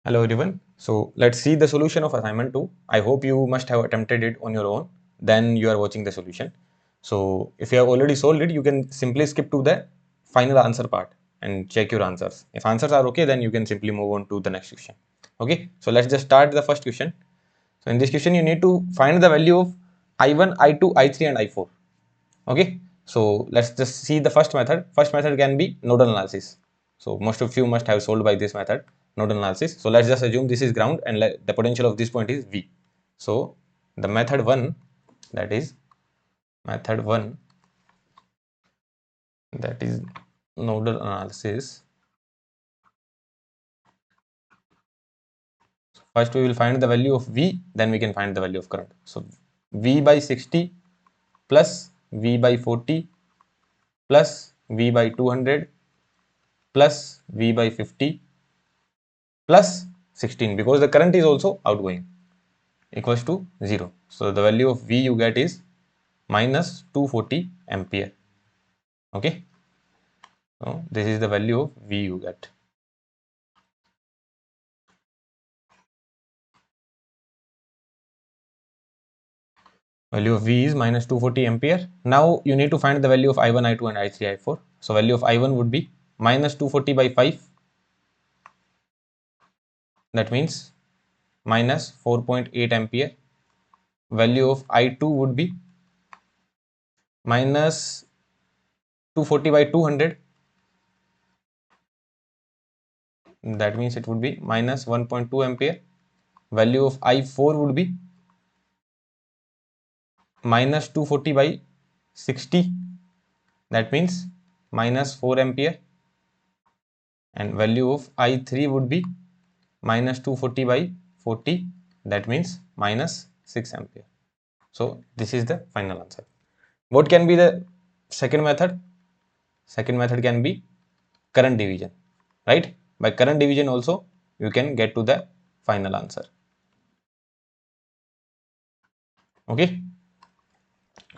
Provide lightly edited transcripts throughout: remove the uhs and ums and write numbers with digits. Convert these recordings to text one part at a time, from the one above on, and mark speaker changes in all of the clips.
Speaker 1: Hello everyone. So let's see the solution of assignment 2. I hope you must have attempted it on your own. Then you are watching the solution. So if you have already solved it, you can simply skip to the final answer part and check your answers. If answers are okay, then you can simply move on to the next question. Okay. So let's just start the first question. So in this question, you need to find the value of I1, I2, I3 and I4. Okay. So let's just see the first method. First method can be nodal analysis. So most of you must have solved by this method, nodal analysis. So let's just assume this is ground and the potential of this point is V. So the method 1, that is method 1, that is nodal analysis. First we will find the value of V, then we can find the value of current. So V by 60 plus V by 40 plus V by 200 plus V by 50 plus 16, because the current is also outgoing, equals to 0. So the value of V you get is minus 240 ampere. Okay. So this is the value of V you get. Value of V is minus 240 ampere. Now you need to find the value of I1, I2 and I3, I4. So value of I1 would be minus 240 by 5. That means minus 4.8 ampere. Value of I2 would be minus 240 by 200. That means it would be minus 1.2 ampere. Value of I4 would be minus 240 by 60. That means minus 4 ampere. And value of I3 would be minus 240 by 40. That means minus 6 ampere. So this is the final answer. What can be the second method? Second method can be current division, right? By current division also you can get to the final answer. Okay.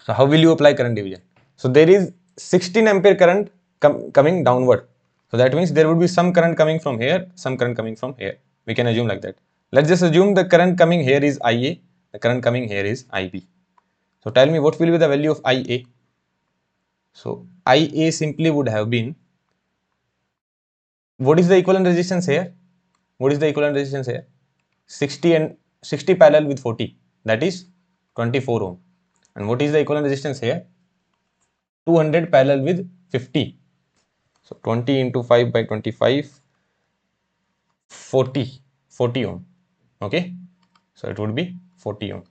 Speaker 1: So how will you apply current division? So there is 16 ampere current coming downward. So that means there would be some current coming from here, some current coming from here. We can assume like that. Let's just assume the current coming here is IA, the current coming here is IB. So tell me what will be the value of IA? So IA simply would have been, what is the equivalent resistance here? What is the equivalent resistance here? 60 and 60 parallel with 40, that is 24 ohm. And what is the equivalent resistance here? 200 parallel with 50. So 20 into 5 by 25, 40 ohm. Okay. So it would be 40 ohm.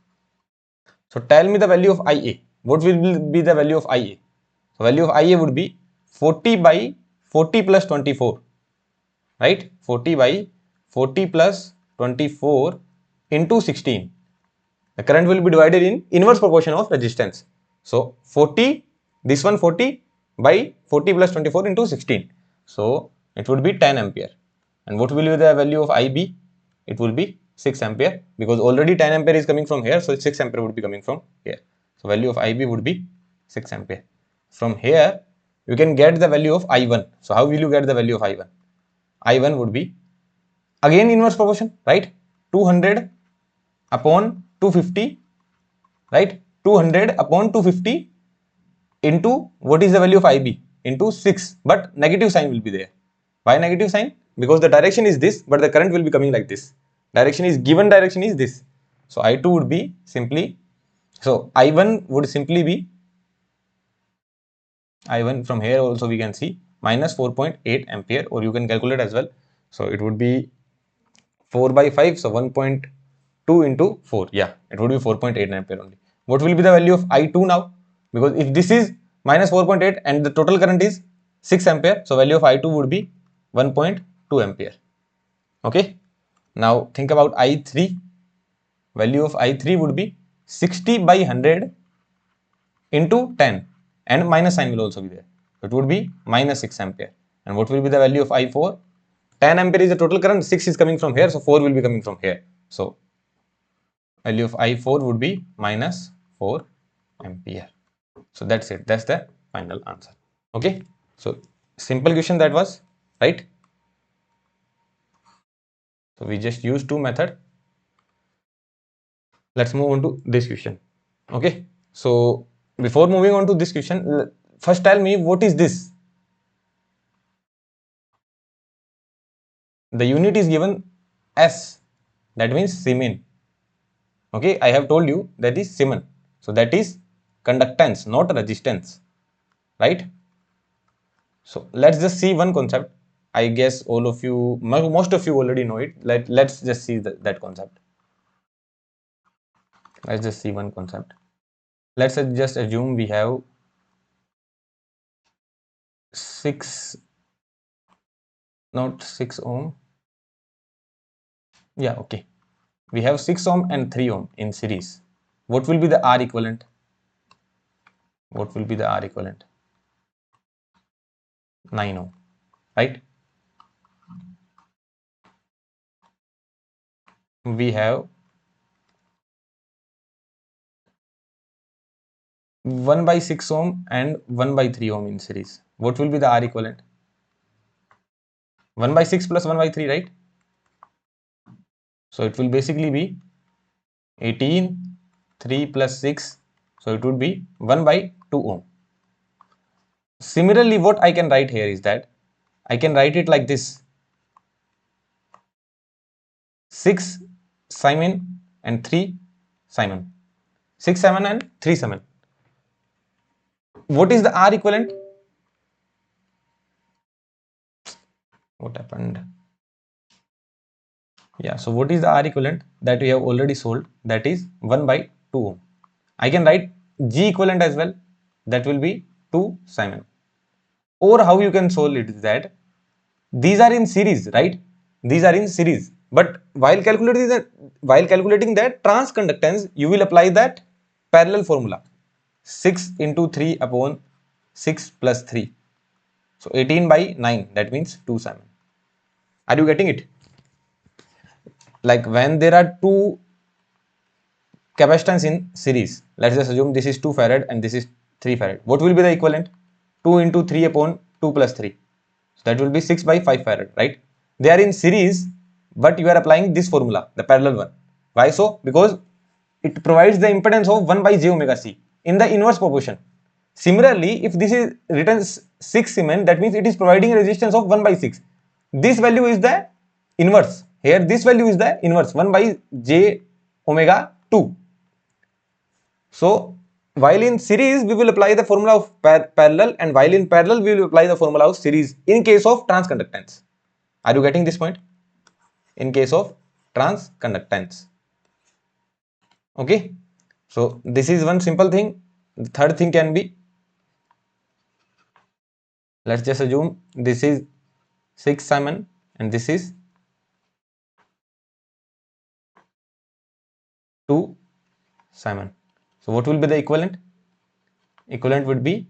Speaker 1: So tell me the value of IA. What will be the value of IA? So value of IA would be 40 by 40 plus 24. Right? 40 by 40 plus 24 into 16. The current will be divided in inverse proportion of resistance. So 40, this one 40 by 40 plus 24 into 16. So it would be 10 ampere. And what will be the value of IB? It will be 6 ampere, because already 10 ampere is coming from here. So 6 ampere would be coming from here. So value of IB would be 6 ampere. From here, you can get the value of I1. So how will you get the value of I1? I1 would be again inverse proportion, right? 200 upon 250, right? 200 upon 250 into what is the value of IB into 6, but negative sign will be there. Why negative sign? Because the direction is this, but the current will be coming like this. Direction is given, direction is this. So I2 would be simply, so I1 would simply be, I1 from here also we can see minus 4.8 ampere, or you can calculate as well. So it would be 4 by 5, so 1.2 into 4. Yeah, it would be 4.8 ampere only. What will be the value of I2 now? Because if this is minus 4.8 and the total current is 6 ampere, so value of I2 would be 1.2 ampere. Okay. Now think about I3. Value of I3 would be 60 by 100 into 10, and minus sign will also be there. It would be minus 6 ampere. And what will be the value of I4? 10 ampere is the total current, 6 is coming from here, so 4 will be coming from here. So value of I4 would be minus 4 ampere. So that's it. That's the final answer. Okay. So simple question that was, right? So we just use two method. Let's move on to this question. Okay. So before moving on to this question, first tell me what is this? The unit is given S, that means Siemens. Okay, I have told you that is Siemens. So that is conductance, not resistance, right? So let's just see one concept. I guess all of you, most of you already know it. Let's just see that concept. Let's just see one concept. Let's just assume we have 6, not 6 ohm. Yeah, okay. We have 6 ohm and 3 ohm in series. What will be the R equivalent? What will be the R equivalent? 9 ohm, right? We have 1 by 6 ohm and 1 by 3 ohm in series. What will be the R equivalent? 1 by 6 plus 1 by 3, right? So it will basically be 18, 3 plus 6. So it would be 1 by 2 ohm. Similarly, what I can write here is that I can write it like this: 6 Siemens and 3 Siemens. 6 7 and 3 7. What is the R equivalent? What happened? Yeah, so what is the R equivalent that we have already solved? That is 1 by 2 ohm. I can write G equivalent as well. That will be 2 Siemens. Or how you can solve it is that these are in series, right? These are in series. But while calculating that transconductance, you will apply that parallel formula. 6 into 3 upon 6 plus 3. So 18 by 9, that means 2 Siemens. Are you getting it? Like when there are two capacitance in series, let's just assume this is 2 farad and this is 3 farad. What will be the equivalent? 2 into 3 upon 2 plus 3. So that will be 6 by 5 farad, right? They are in series, but you are applying this formula, the parallel one. Why so? Because it provides the impedance of 1 by j omega c in the inverse proportion. Similarly, if this is written 6 Siemens, that means it is providing a resistance of 1 by 6. This value is the inverse. Here, this value is the inverse, 1 by j omega 2. So, while in series, we will apply the formula of parallel, and while in parallel, we will apply the formula of series in case of transconductance. Are you getting this point? In case of transconductance. Okay. So, this is one simple thing. The third thing can be, let's just assume this is 6 Siemens and this is 2 Siemens. So, what will be the equivalent? Equivalent would be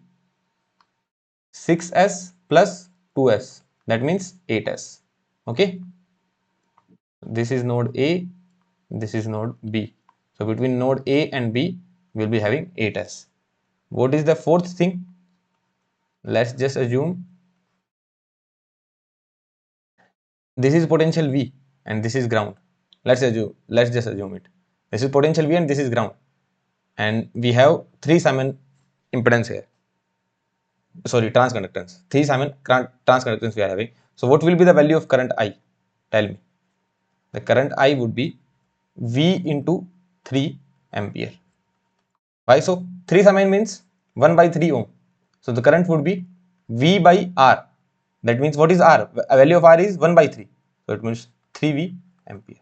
Speaker 1: 6s plus 2s, that means 8s. Okay. This is node A, this is node B. So between node A and B, we'll be having 8s. What is the fourth thing? Let's just assume this is potential V and this is ground. Let's just assume it. This is potential V and this is ground. And we have 3 Siemens impedance here. Sorry, transconductance. 3 Siemens transconductance we are having. So what will be the value of current I? Tell me. The current I would be V into 3 ampere. Why so? 3 Siemens means 1 by 3 ohm. So the current would be V by R. That means what is R? A value of R is 1 by 3. So it means 3V ampere.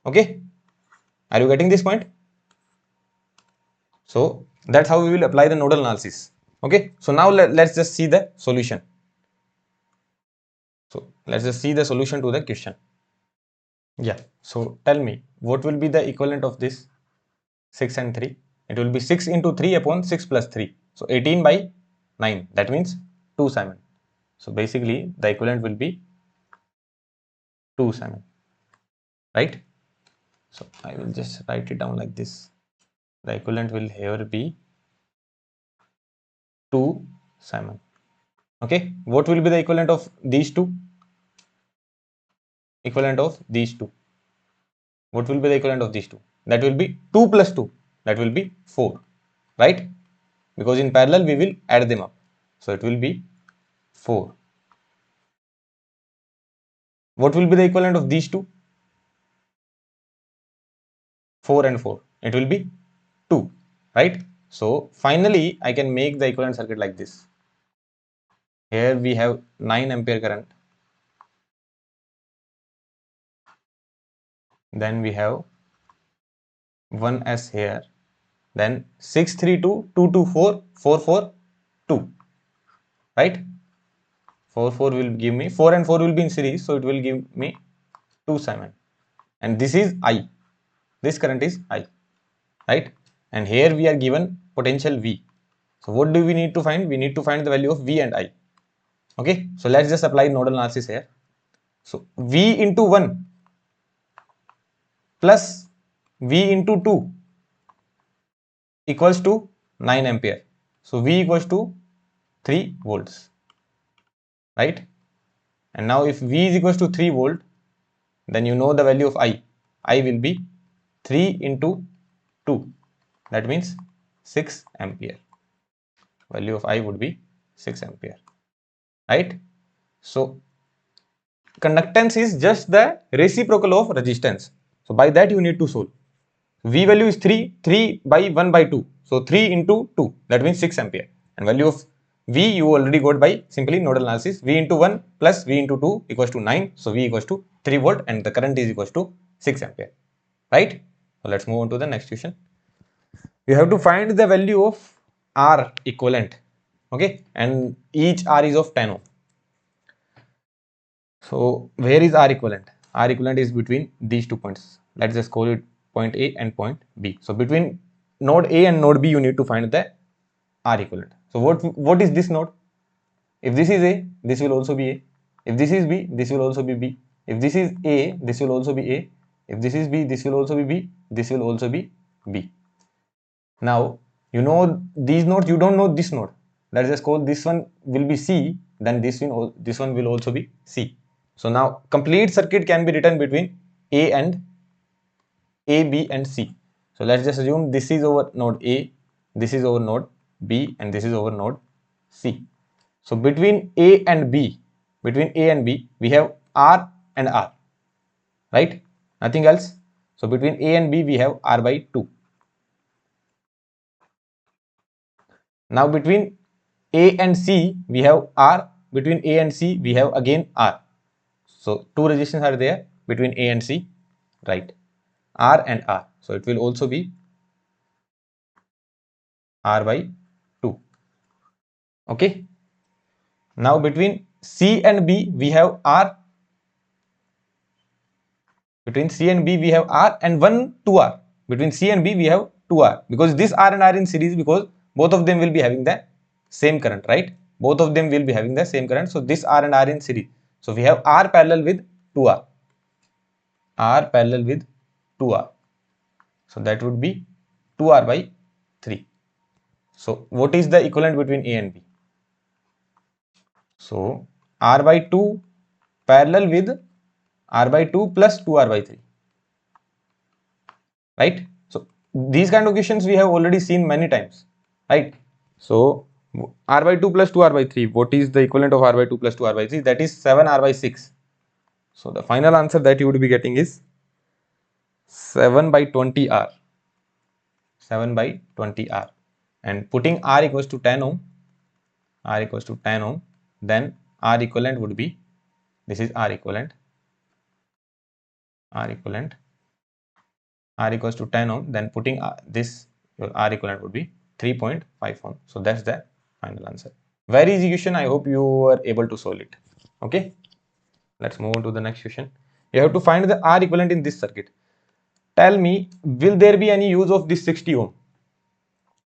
Speaker 1: Okay. Are you getting this point? So that's how we will apply the nodal analysis. Okay. So now let's just see the solution. So let's just see the solution to the question. Yeah. So tell me, what will be the equivalent of this 6 and 3? It will be 6 into 3 upon 6 plus 3. So 18 by 9. That means 2 Siemens. So basically the equivalent will be 2 Siemens. Right? So I will just write it down like this. The equivalent will here be 2 Siemens. Okay. What will be the equivalent of these two? equivalent of these two? What will be the equivalent of these two? That will be 2 plus 2. That will be 4, right? Because in parallel we will add them up. So it will be 4. What will be the equivalent of these two? 4 and 4. It will be 2, right? So finally I can make the equivalent circuit like this. Here we have 9 ampere current. Then we have 1s here. Then 632, 224, 44, 2. Right? 4, 4 will give me, 4 and 4 will be in series. So it will give me 2 7. And this is I. This current is I. Right? And here we are given potential V. So what do we need to find? We need to find the value of V and I. Okay. So let's just apply nodal analysis here. So V into 1 plus V into 2 equals to 9 ampere. So V equals to 3 volts, right? And now if V is equals to 3 volt, then you know the value of I. I will be 3 into 2. That means 6 ampere. Value of I would be 6 ampere, right? So conductance is just the reciprocal of resistance. So by that you need to solve. V value is 3, 3 by 1 by 2. So 3 into 2, that means 6 ampere. And value of V you already got by simply nodal analysis. V into 1 plus V into 2 equals to 9. So V equals to 3 volt and the current is equals to 6 ampere. Right? So let's move on to the next question. You have to find the value of R equivalent. Okay. And each R is of 10 ohm. So where is R equivalent? R equivalent is between these 2 points. Let's just call it point A and point B. So between node A and node B, you need to find the R equivalent. So what is this node? If this is A, this will also be A. If this is B, this will also be B. If this is A, this will also be A. If this is B, this will also be B. This will also be B. Now, you know these nodes, you don't know this node. Let's just call this one will be C, then this one will also be C. So now complete circuit can be written between A and A, B and C. So let's just assume this is over node A, this is over node B and this is over node C. So between A and B, we have R and R, right? Nothing else. So between A and B we have R by 2. Now between A and C we have R, between A and C we have again R. So two resistors are there between A and C, right? R and R. So it will also be R by 2. Okay. Now between C and B we have R. Between C and B we have R and 1 2R. Between C and B we have 2R, because this R and R in series, because both of them will be having the same current, right? Both of them will be having the same current. So this R and R in series. So we have R parallel with 2R. R parallel with 2R. So that would be 2R by 3. So what is the equivalent between A and B? So R by 2 parallel with R by 2 plus 2R by 3. Right? So these kind of questions we have already seen many times. Right? So R by 2 plus 2R by 3. What is the equivalent of R by 2 plus 2R by 3? That is 7R by 6. So the final answer that you would be getting is 7 by 20R. 7 by 20R. And putting R equals to 10 ohm. R equals to 10 ohm. Then R equivalent would be, this is R equivalent. R equivalent. R equals to 10 ohm. Then putting this, your R equivalent would be 3.5 ohm. So that's the final answer. Very easy question. I hope you were able to solve it. Okay. Let's move on to the next question. You have to find the R equivalent in this circuit. Tell me, will there be any use of this 60 ohm?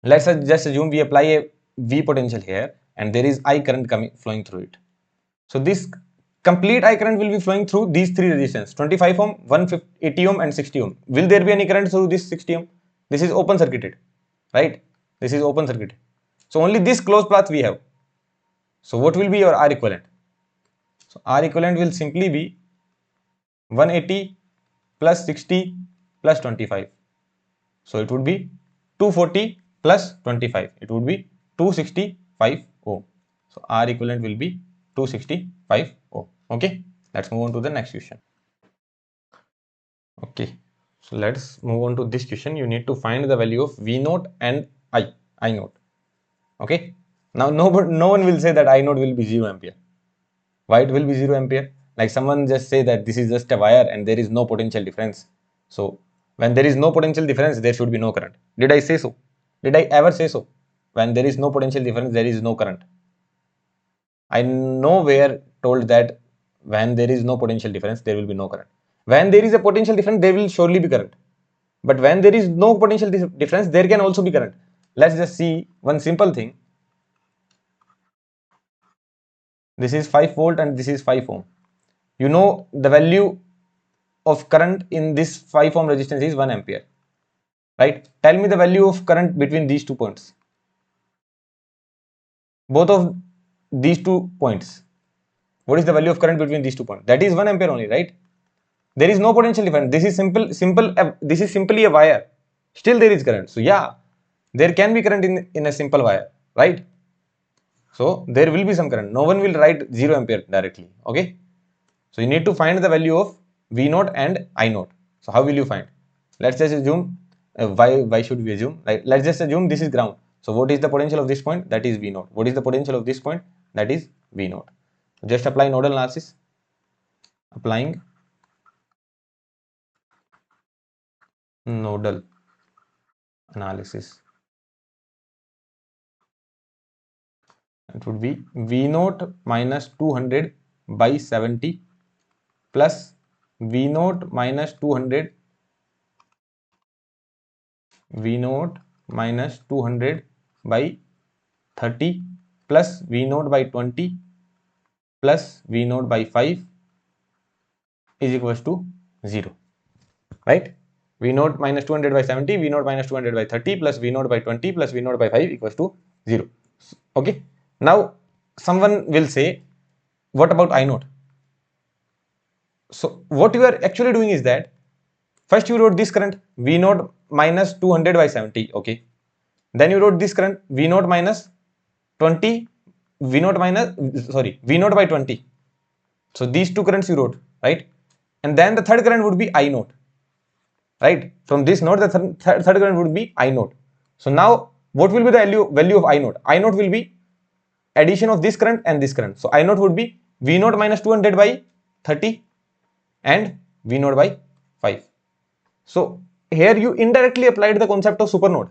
Speaker 1: Let's just assume we apply a V potential here and there is I current flowing through it. So this complete I current will be flowing through these three resistors, 25 ohm, 180 ohm and 60 ohm. Will there be any current through this 60 ohm? This is open circuited, right? This is open circuited. So only this closed path we have. So what will be your R equivalent? So R equivalent will simply be 180 plus 60 plus 25. So it would be 240 plus 25. It would be 265 ohm. So R equivalent will be 265 ohm. Okay, let's move on to the next question. Okay, so let's move on to this question. You need to find the value of V naught and I naught. Okay, now no one will say that I naught will be 0 ampere. Why it will be 0 ampere? Like someone just say that this is just a wire and there is no potential difference. So when there is no potential difference, there should be no current. Did I say so? Did I ever say so? When there is no potential difference, there is no current. I nowhere told that when there is no potential difference, there will be no current. When there is a potential difference, there will surely be current. But when there is no potential difference, there can also be current. Let's just see one simple thing. This is 5 volt and this is 5 ohm. You know the value of current in this 5 ohm resistance is 1 ampere. Right? Tell me the value of current between these 2 points. Both of these 2 points. What is the value of current between these 2 points? That is 1 ampere only, right? There is no potential difference. This is this is simply a wire. Still there is current. So yeah, there can be current in a simple wire, right? So there will be some current. No one will write 0 ampere directly. Okay. So you need to find the value of V naught and I naught. So how will you find? Let's just assume why should we assume? Like let's just assume this is ground. So what is the potential of this point? That is V naught. What is the potential of this point? That is V naught. Just apply nodal analysis. Applying nodal analysis. It would be V naught minus 200 by 70 plus V naught minus 200 V naught minus 200 by 30 plus V naught by 20 plus V naught by 5 is equals to 0, right? V naught minus 200 by 70, V naught minus 200 by 30 plus V naught by 20 plus V naught by 5 equals to 0. Okay. Now someone will say, what about I naught? So what you are actually doing is that first you wrote this current V naught minus 200 by 70. Okay. Then you wrote this current V naught minus 20, V naught V naught by 20. So these two currents you wrote, right? And then the third current would be I naught, right? From this node, the third current would be I naught. So now what will be the value of I naught? I naught will be addition of this current and this current. So I naught would be V naught minus 200 by 30 and V naught by 5. So here you indirectly applied the concept of supernode.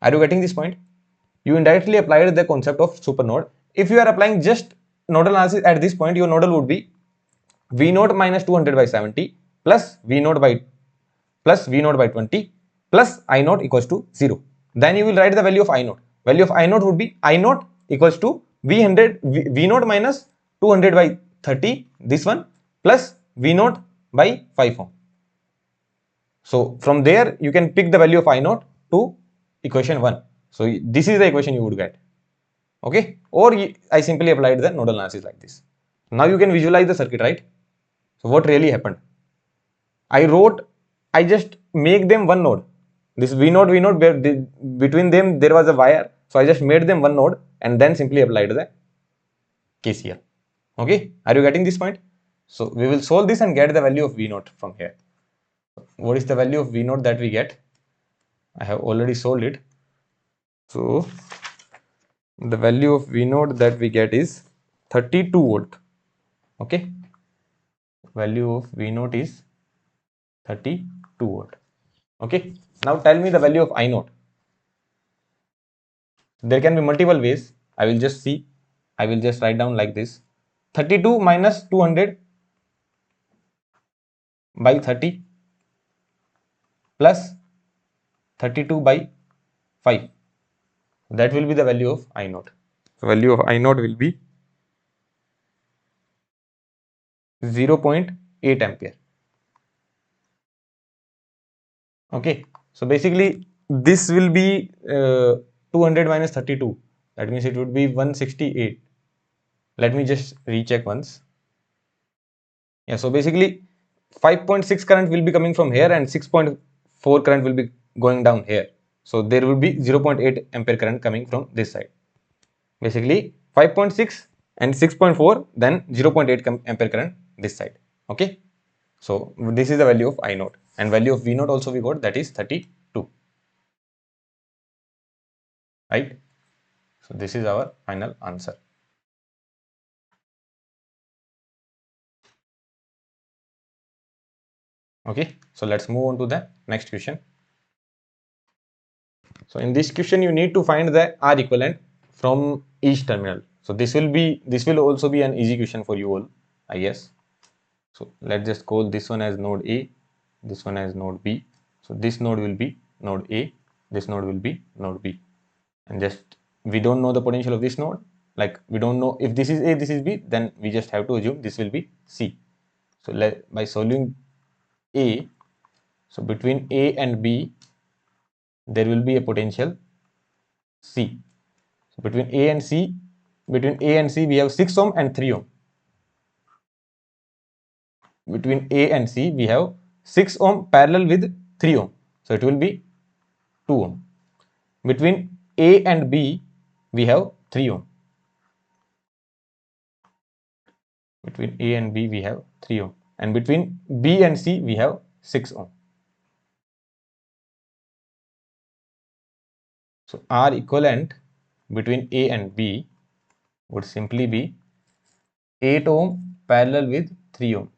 Speaker 1: Are you getting this point? You indirectly applied the concept of supernode. If you are applying just nodal analysis at this point, your nodal would be V naught minus 200 by 70 plus V naught by 20 plus I naught equals to 0. Then you will write the value of I naught. Value of I naught would be I naught equals to V naught minus 200 by 30, this one, plus V naught by 5 ohm. So from there you can pick the value of I naught to equation 1. So this is the equation you would get. Okay, or I simply applied the nodal analysis like this. Now you can visualize the circuit, right? So what really happened? I just make them one node. This V naught, between them there was a wire. So I just made them one node and then simply applied the KCL. Okay, are you getting this point? So we will solve this and get the value of V naught from here. What is the value of V naught that we get? I have already solved it. So the value of V naught that we get is 32 volt. Okay, value of V naught is 32 volt. Okay, now tell me the value of I naught. There can be multiple ways. I will just see. I will just write down like this. 32 minus 200 by 30 plus 32 by 5. That will be the value of I naught. So value of I naught will be 0.8 ampere. Okay, so basically this will be 200 minus 32. That means it would be 168. Let me just recheck once. Yeah, so basically 5.6 current will be coming from here and 6.4 current will be going down here. So there will be 0.8 ampere current coming from this side. Basically 5.6 and 6.4, then 0.8 ampere current this side. Okay. So this is the value of I naught, and value of V naught also we got, that is 32. Right. So this is our final answer. Okay. So let's move on to the next question. So in this question, you need to find the R equivalent from each terminal. So this will also be an easy question for you all, I guess. So let's just call this one as node A, this one as node B. So this node will be node A, this node will be node B. And just we don't know the potential of this node, like we don't know if this is A, this is B, then we just have to assume this will be C. So by solving A, so between A and B, there will be a potential C. So between A and C, we have 6 ohm and 3 ohm. Between A and C, we have 6 ohm parallel with 3 ohm. So it will be 2 ohm. Between A and B, we have 3 ohm. Between A and B, we have 3 ohm. And between B and C, we have 6 ohm. So R equivalent between A and B would simply be 8 ohm parallel with 3 ohm.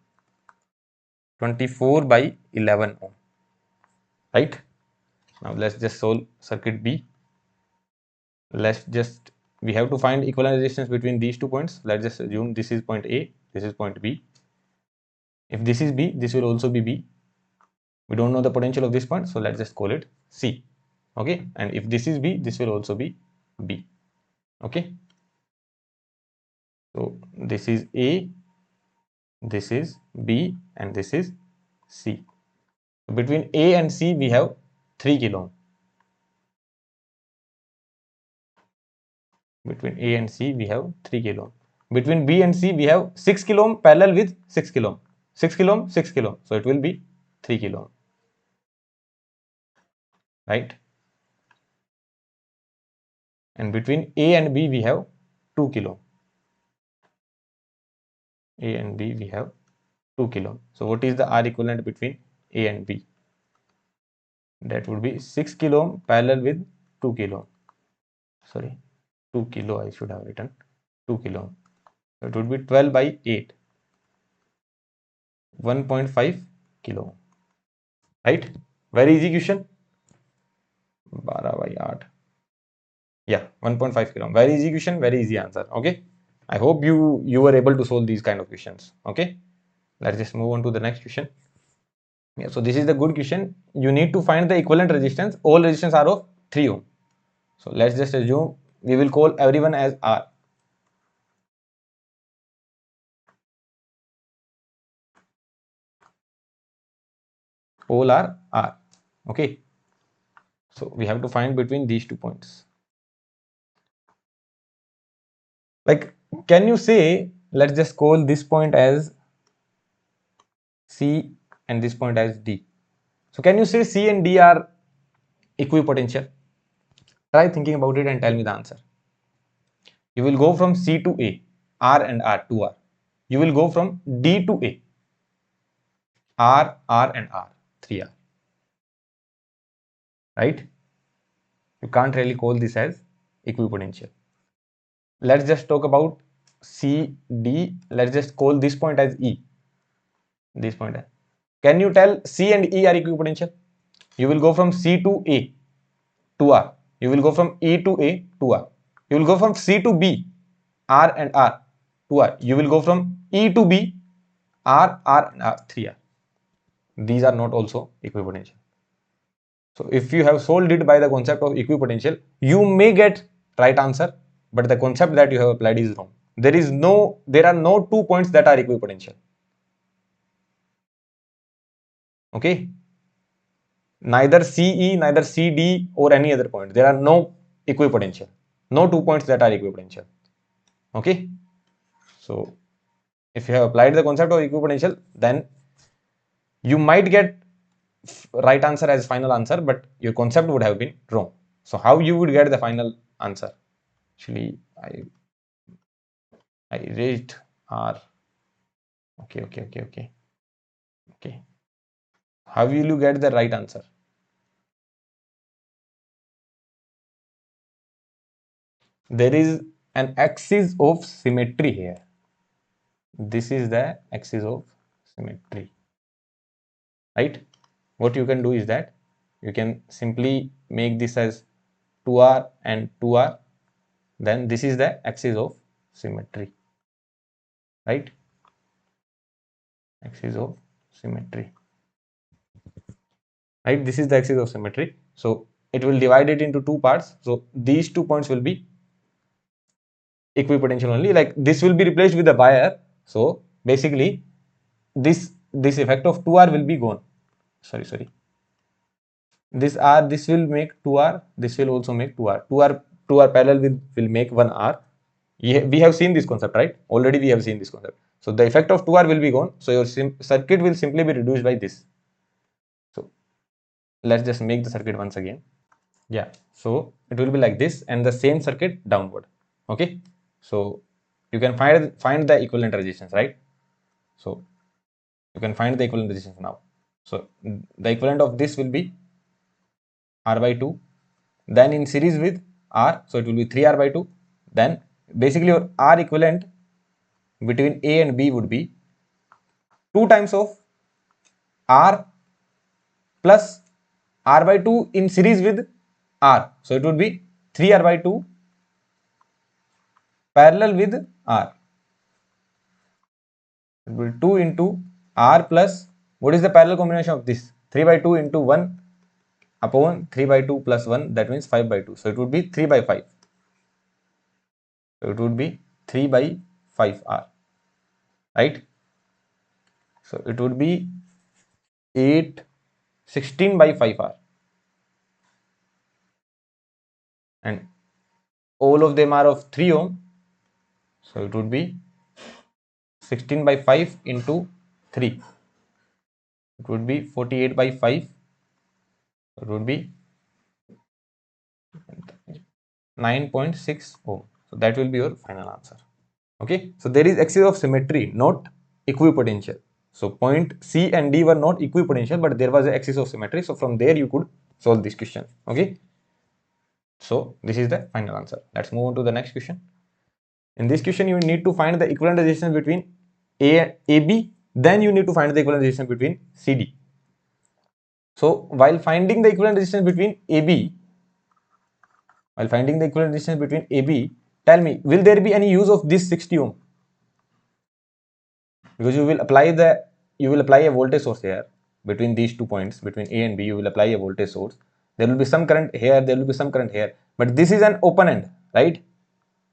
Speaker 1: 24 by 11 ohm. Right? Now let's just solve circuit B. We have to find equivalent resistance between these 2 points. Let's just assume this is point A, this is point B. If this is B, this will also be B. We don't know the potential of this point, so let's just call it C. Okay, and if this is B, this will also be B. Okay, so this is A, this is B, and this is C. Between A and C, we have 3 kilo ohm. Between A and C, we have 3 kilo ohm. Between B and C, we have 6 kilo ohm parallel with 6 kilo ohm. 6 kilo ohm, 6 kilo ohm. So it will be 3 kilo ohm. Right? And between A and B, we have 2 kilo ohm. A and B, we have 2 kilo ohm. So what is the R equivalent between A and B? That would be 6 kilo ohm parallel with 2 kilo ohm. Sorry, 2 kilo I should have written 2 kilo ohm. So it would be 12 by 8, 1.5 kilo ohm. Right? Very easy question. 12 by 8. Yeah, 1.5 kilo ohm. Very easy question, very easy answer. Okay. I hope you were able to solve these kind of questions. Okay. Let's just move on to the next question. Yeah, so this is the good question. You need to find the equivalent resistance. All resistance are of 3 ohm. So let's just assume we will call everyone as R. All are R. Okay. So we have to find between these 2 points. Like, can you say, let's just call this point as C and this point as D. So can you say C and D are equipotential? Try thinking about it and tell me the answer. You will go from C to A, R and R to R. You will go from D to A, R, R and R, 3R. Right? You can't really call this as equipotential. Let's just talk about C, D. Let's just call this point as E. This point. Can you tell C and E are equipotential? You will go from C to A to R. You will go from E to A to R. You will go from C to B, R and R to R. You will go from E to B, R, R and R, 3R. These are not also equipotential. So if you have solved it by the concept of equipotential, you may get right answer, but the concept that you have applied is wrong. There are no 2 points that are equipotential. Okay. Neither CE, neither CD or any other point. There are no equipotential. No 2 points that are equipotential. Okay. So if you have applied the concept of equipotential, then you might get right answer as final answer, but your concept would have been wrong. So how you would get the final answer? Actually, I erased R. Okay. How will you get the right answer? There is an axis of symmetry here. This is the axis of symmetry, right? What you can do is that you can simply make this as 2R and 2R, then this is the axis of symmetry, right? Axis of symmetry, right? This is the axis of symmetry. So it will divide it into two parts. So these 2 points will be equipotential only, like this will be replaced with a wire. So basically this effect of 2R will be gone. Sorry, this R, this will make 2R, this will also make 2R. 2R parallel will make 1R. We have seen this concept, right? Already we have seen this concept. So the effect of 2R will be gone. So your circuit will simply be reduced by this. So let's just make the circuit once again. Yeah, so it will be like this, and the same circuit downward. Okay, so you can find the equivalent resistance, right? So you can find the equivalent resistance now. So the equivalent of this will be R by 2, then in series with R, so it will be 3R by 2. Then basically your R equivalent between A and B would be 2 times of R plus R by 2 in series with R. So it would be 3R by 2 parallel with R. It will be 2 into R plus, what is the parallel combination of this? 3 by 2 into 1 upon 3 by 2 plus 1, that means 5 by 2. So it would be 3 by 5. So it would be 3 by 5R, right? So it would be 16 by 5R. And all of them are of 3 ohm. So it would be 16 by 5 into 3. It would be 48 by 5. It would be 9.6 ohm. So that will be your final answer. Okay. So there is axis of symmetry, not equipotential. So point C and D were not equipotential, but there was an axis of symmetry. So from there you could solve this question. Okay. So this is the final answer. Let's move on to the next question. In this question, you need to find the equivalent resistance between AB, then you need to find the equivalent resistance between CD. So while finding the equivalent resistance between AB, tell me, will there be any use of this 60 ohm? Because you will apply a voltage source here between these 2 points, between A and B. You will apply a voltage source. There will be some current here, there will be some current here, but this is an open end, right?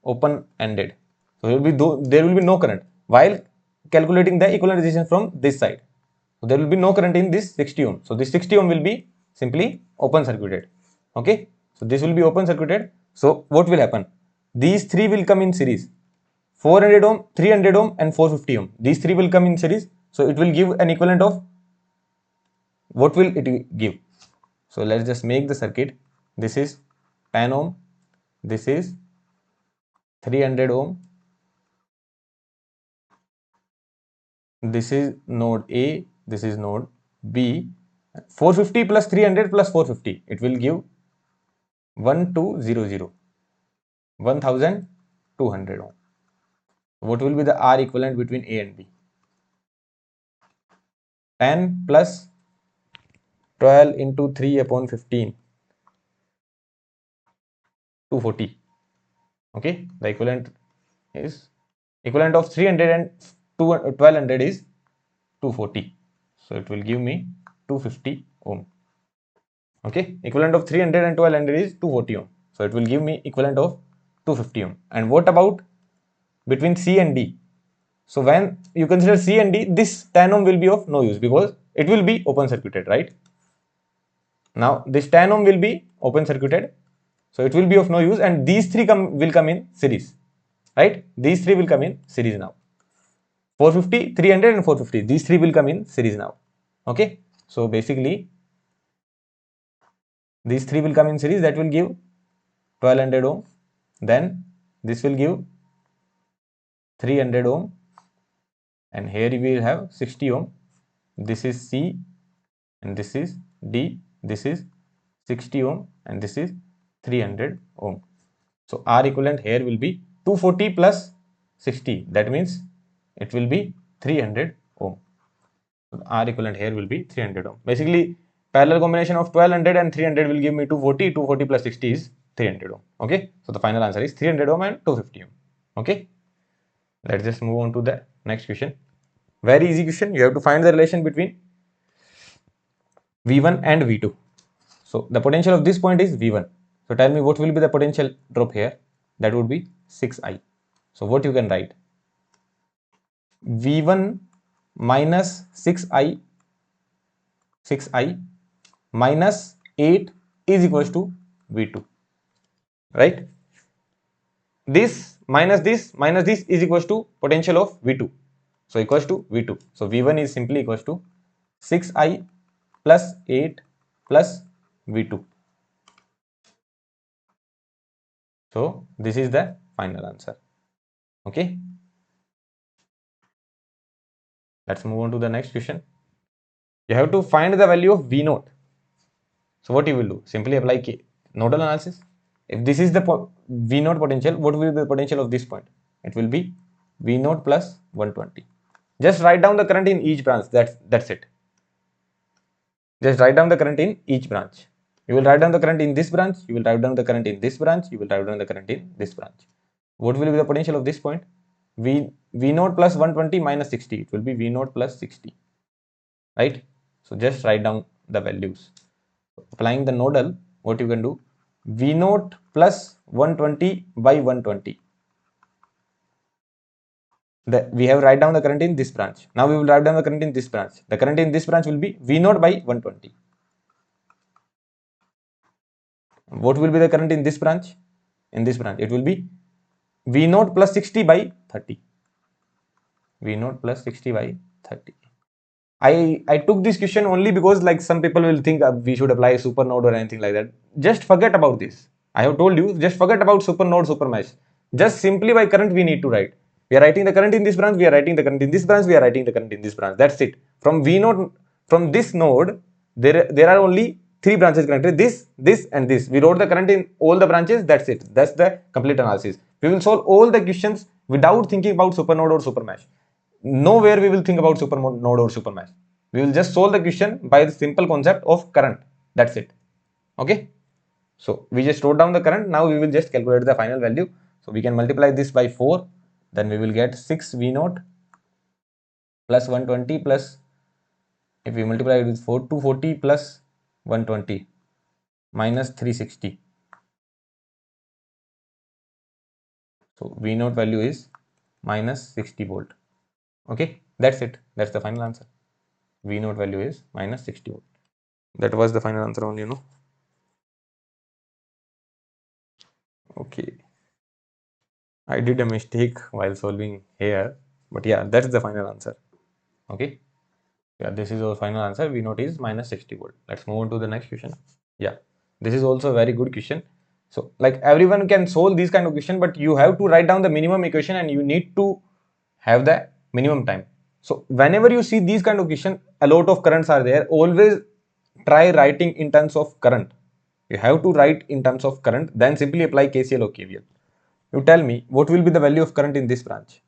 Speaker 1: Open-ended. So there will be no current while calculating the equivalent resistance from this side. So there will be no current in this 60 ohm. So this 60 ohm will be simply open circuited. Okay. So this will be open circuited. So what will happen? These three will come in series. 400 ohm, 300 ohm and 450 ohm. These three will come in series. So it will give an equivalent of, what will it give? So let's just make the circuit. This is 10 ohm. This is 300 ohm. This is node A, this is node B. 450 plus 300 plus 450, it will give 1200, 1200 ohm. What will be the R equivalent between A and B? 10 plus 12 into 3 upon 15, 240. Okay, the equivalent of 300 and 1200 is 240. So it will give me 250 ohm. Okay, equivalent of 300 and 1200 is 240 ohm. So it will give me equivalent of 250 ohm. And what about between C and D? So when you consider C and D, this 10 ohm will be of no use because it will be open circuited, right? Now this 10 ohm will be open circuited, so it will be of no use, and these three will come in series, right? These three will come in series now. 450, 300 and 450. These three will come in series now. Okay, so basically these three will come in series, that will give 1200 ohm, then this will give 300 ohm, and here we will have 60 ohm. This is C and this is D, this is 60 ohm and this is 300 ohm. So R equivalent here will be 240 plus 60, that means it will be 300 ohm. So R equivalent here will be 300 ohm. Basically parallel combination of 1200 and 300 will give me 240, 240 plus 60 is 300 ohm. Okay, so the final answer is 300 ohm and 250 ohm. Okay, let's just move on to the next question. Very easy question. You have to find the relation between V1 and V2. So the potential of this point is V1. So tell me what will be the potential drop here? That would be 6I. So what you can write? V1 minus 6I minus 8 is equals to V2. Right? This minus this is equals to potential of V2. So equals to V2. So V1 is simply equals to 6I plus 8 plus V2. So this is the final answer. Okay. Let's move on to the next question. You have to find the value of V naught. So what you will do? Simply apply nodal analysis. If this is the V naught potential, what will be the potential of this point? It will be V naught plus 120. Just write down the current in each branch. That's it. Just write down the current in each branch. You will write down the current in this branch. You will write down the current in this branch. You will write down the current in this branch. What will be the potential of this point? V naught plus 120 minus 60. It will be V naught plus 60. Right? So just write down the values. Applying the nodal, what you can do? V naught plus 120 by 120. We have write down the current in this branch. Now we will write down the current in this branch. The current in this branch will be V naught by 120. What will be the current in this branch? In this branch, it will be V naught plus 60 by 30. V naught plus 60 by 30. I took this question only because like some people will think we should apply super node or anything like that. Just forget about this. I have told you, just forget about super node, super mesh. Just simply by current we need to write. We are writing the current in this branch, we are writing the current in this branch, we are writing the current in this branch. That's it. From V node, from this node, there are only three branches connected, this and this. We wrote the current in all the branches, that's it. That's the complete analysis. We will solve all the questions without thinking about super node or super mesh. Nowhere we will think about super node or super mesh. We will just solve the question by the simple concept of current. That's it. Okay. So we just wrote down the current. Now we will just calculate the final value. So we can multiply this by 4. Then we will get 6 V naught plus 120 plus, if we multiply it with 4, 240 plus 120 minus 360. So V naught value is minus 60 volt. Okay. That's it. That's the final answer. V naught value is minus 60 volt. That was the final answer only, Okay. I did a mistake while solving here, but yeah, that's the final answer. Okay. Yeah, this is our final answer. V naught is minus 60 volt. Let's move on to the next question. Yeah, this is also a very good question. So like everyone can solve these kind of question, but you have to write down the minimum equation and you need to have the minimum time. So whenever you see these kind of question, a lot of currents are there. Always try writing in terms of current. You have to write in terms of current, then simply apply KCL or KVL. You tell me what will be the value of current in this branch.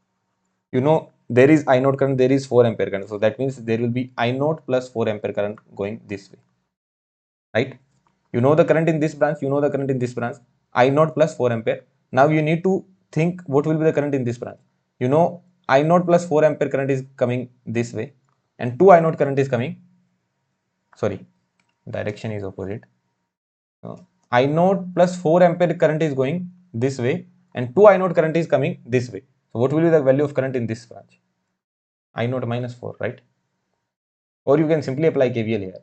Speaker 1: You know there is I naught current, there is 4 ampere current. So that means there will be I naught plus 4 ampere current going this way. Right? You know the current in this branch, you know the current in this branch, I naught plus 4 ampere. Now you need to think what will be the current in this branch. You know I naught plus 4 ampere current is coming this way and 2 I naught current is coming, sorry, direction is opposite. I naught plus 4 ampere current is going this way and 2 I naught current is coming this way. So what will be the value of current in this branch? I naught minus 4, right? Or you can simply apply KVL here.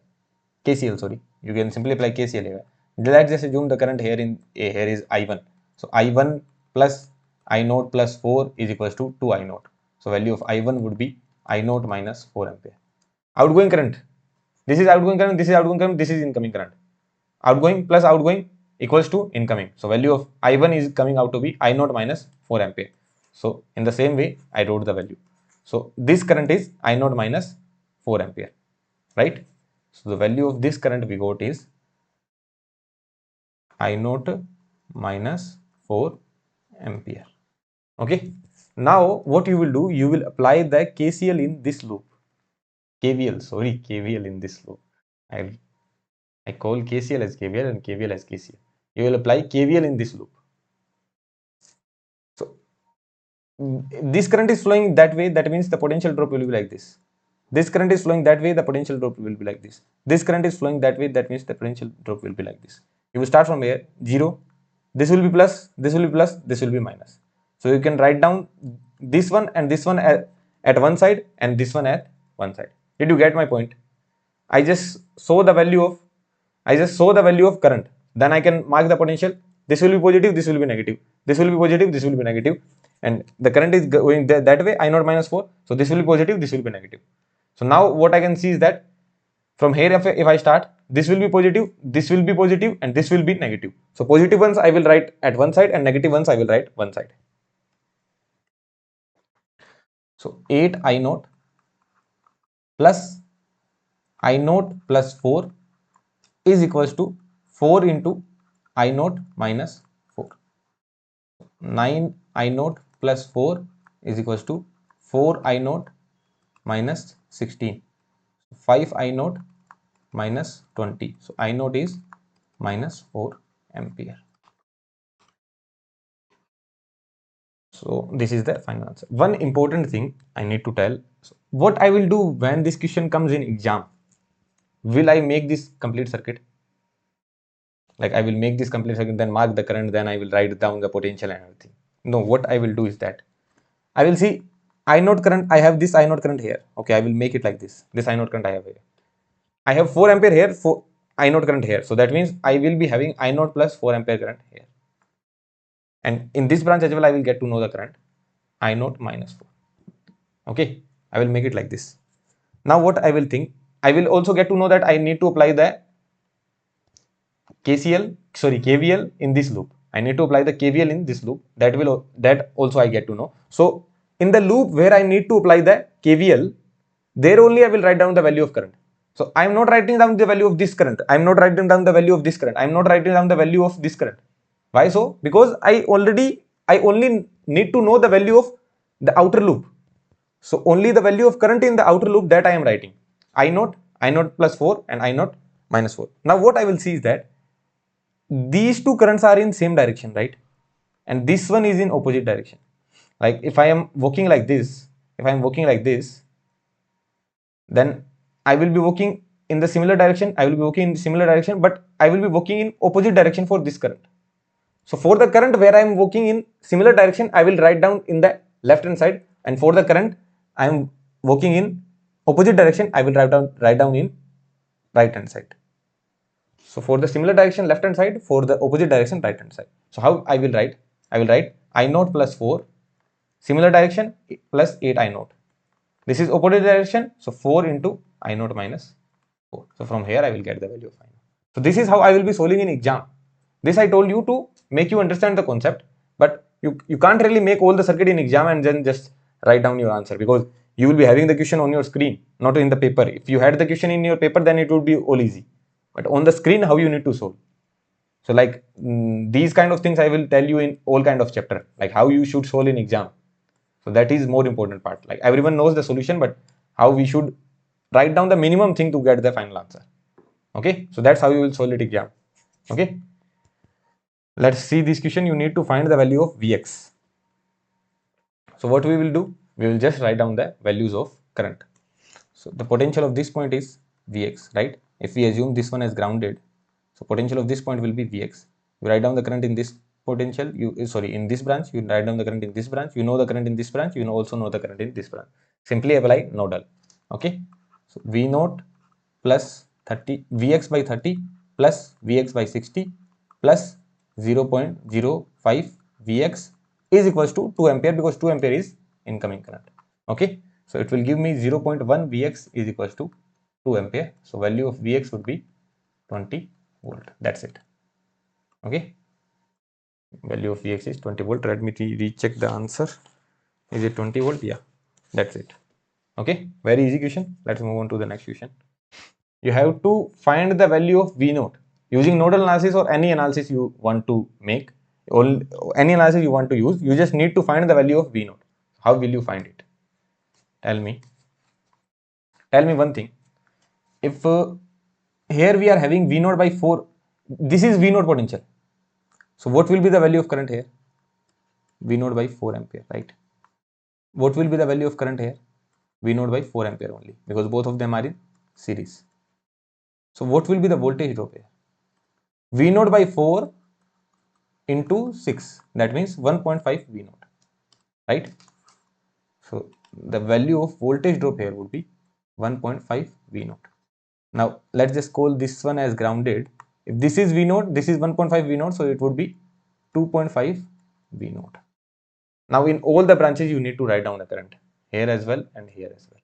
Speaker 1: KCL, sorry. You can simply apply KCL here. Let's just assume the current here here is I1. So I1 plus I naught plus 4 is equals to 2 I naught. So value of I1 would be I naught minus 4 ampere. Outgoing current. This is outgoing current, this is outgoing current, this is incoming current. Outgoing plus outgoing equals to incoming. So value of I1 is coming out to be I0 minus 4 ampere. So in the same way, I wrote the value. So this current is I0 minus 4 ampere, right? So the value of this current we got is I0 minus 4 ampere. Okay. Now what you will do, you will apply the KCL in this loop. KVL in this loop. I call KCL as KVL and KVL as KCL. You will apply KVL in this loop. So this current is flowing that way, that means the potential drop will be like this. This current is flowing that way, the potential drop will be like this. This current is flowing that way, that means the potential drop will be like this. You will start from here, 0. This will be plus, this will be plus, this will be minus. So you can write down this one and this one at one side and this one at one side. Did you get my point? I just saw the value of current. Then I can mark the potential. This will be positive, this will be negative. This will be positive, this will be negative. And the current is going that way, I0 minus 4. So this will be positive, this will be negative. So now what I can see is that from here, if I start, this will be positive, this will be positive, and this will be negative. So positive ones I will write at one side and negative ones I will write one side. So 8 I0 plus I0 plus 4 is equals to 4 into I0 minus 4. 9 I0 plus 4 is equals to 4 I0 minus 16. 5 I0 minus 20. So I0 is minus 4 ampere. So this is the final answer. One important thing I need to tell. So what I will do when this question comes in exam? Will I make this complete circuit? Like I will make this complete circuit, then mark the current, then I will write down the potential and everything. No, what I will do is that I will see I0 current. I have this I0 current here. Okay, I will make it like this. This I0 current I have here. I have 4 ampere here, 4 I0 current here. So that means I will be having I0 plus 4 ampere current here. And in this branch as well, I will get to know the current I0 minus 4. Okay, I will make it like this. Now what I will think, I will also get to know that I need to apply the KVL in this loop. I need to apply the KVL in this loop. That also I get to know. So in the loop where I need to apply the KVL, there only I will write down the value of current. So I am not writing down the value of this current. I am not writing down the value of this current. I am not writing down the value of this current. Why so? Because I only need to know the value of the outer loop. So only the value of current in the outer loop that I am writing. I0 plus 4 and I0 minus 4. Now what I will see is that these two currents are in same direction, right? And this one is in opposite direction. Like if I am walking like this, then I will be walking in the similar direction. I will be walking in similar direction, but I will be walking in opposite direction for this current. So for the current where I am walking in similar direction, I will write down in the left hand side, and for the current I am walking in opposite direction, I will write down in right hand side. So for the similar direction left hand side, for the opposite direction right hand side. So how I will write? I will write I0 plus 4, similar direction plus 8 I0. This is opposite direction, so 4 into I0 minus 4. So from here I will get the value of I0. So this is how I will be solving in exam. This I told you to make you understand the concept, but you can't really make all the circuit in exam and then just write down your answer, because you will be having the question on your screen, not in the paper. If you had the question in your paper, then it would be all easy. But on the screen, how you need to solve. So like these kind of things I will tell you in all kind of chapter, like how you should solve in exam. So that is more important part. Like everyone knows the solution, but how we should write down the minimum thing to get the final answer. Okay, so that's how you will solve it exam. Okay, let's see this question. You need to find the value of Vx. So what we will do, we will just write down the values of current. So the potential of this point is Vx, right? If we assume this one is grounded, so potential of this point will be Vx. You write down the current in this potential, in this branch, you write down the current in this branch, you know the current in this branch, you also know the current in this branch. Simply apply nodal. Okay, so V0 plus 30, Vx by 30 plus Vx by 60 plus 0.05 Vx is equals to 2 ampere, because 2 ampere is incoming current. Okay, so it will give me 0.1 Vx is equals to 2 ampere. So value of Vx would be 20 volt. That's it. Okay. Value of Vx is 20 volt. Let me recheck the answer. Is it 20 volt? Yeah. That's it. Okay. Very easy question. Let's move on to the next question. You have to find the value of V naught using nodal analysis or any analysis you want to make. Any analysis you want to use, you just need to find the value of V naught. How will you find it? Tell me one thing. If here we are having V naught by 4, this is V naught potential. So what will be the value of current here? V naught by 4 ampere, right? What will be the value of current here? V naught by 4 ampere only, because both of them are in series. So what will be the voltage drop here? V naught by 4 into 6, that means 1.5 V naught, right? So the value of voltage drop here would be 1.5 V naught. Now let's just call this one as grounded. If this is V naught, this is 1.5 V naught, so it would be 2.5 V naught. Now in all the branches you need to write down the current, here as well and here as well.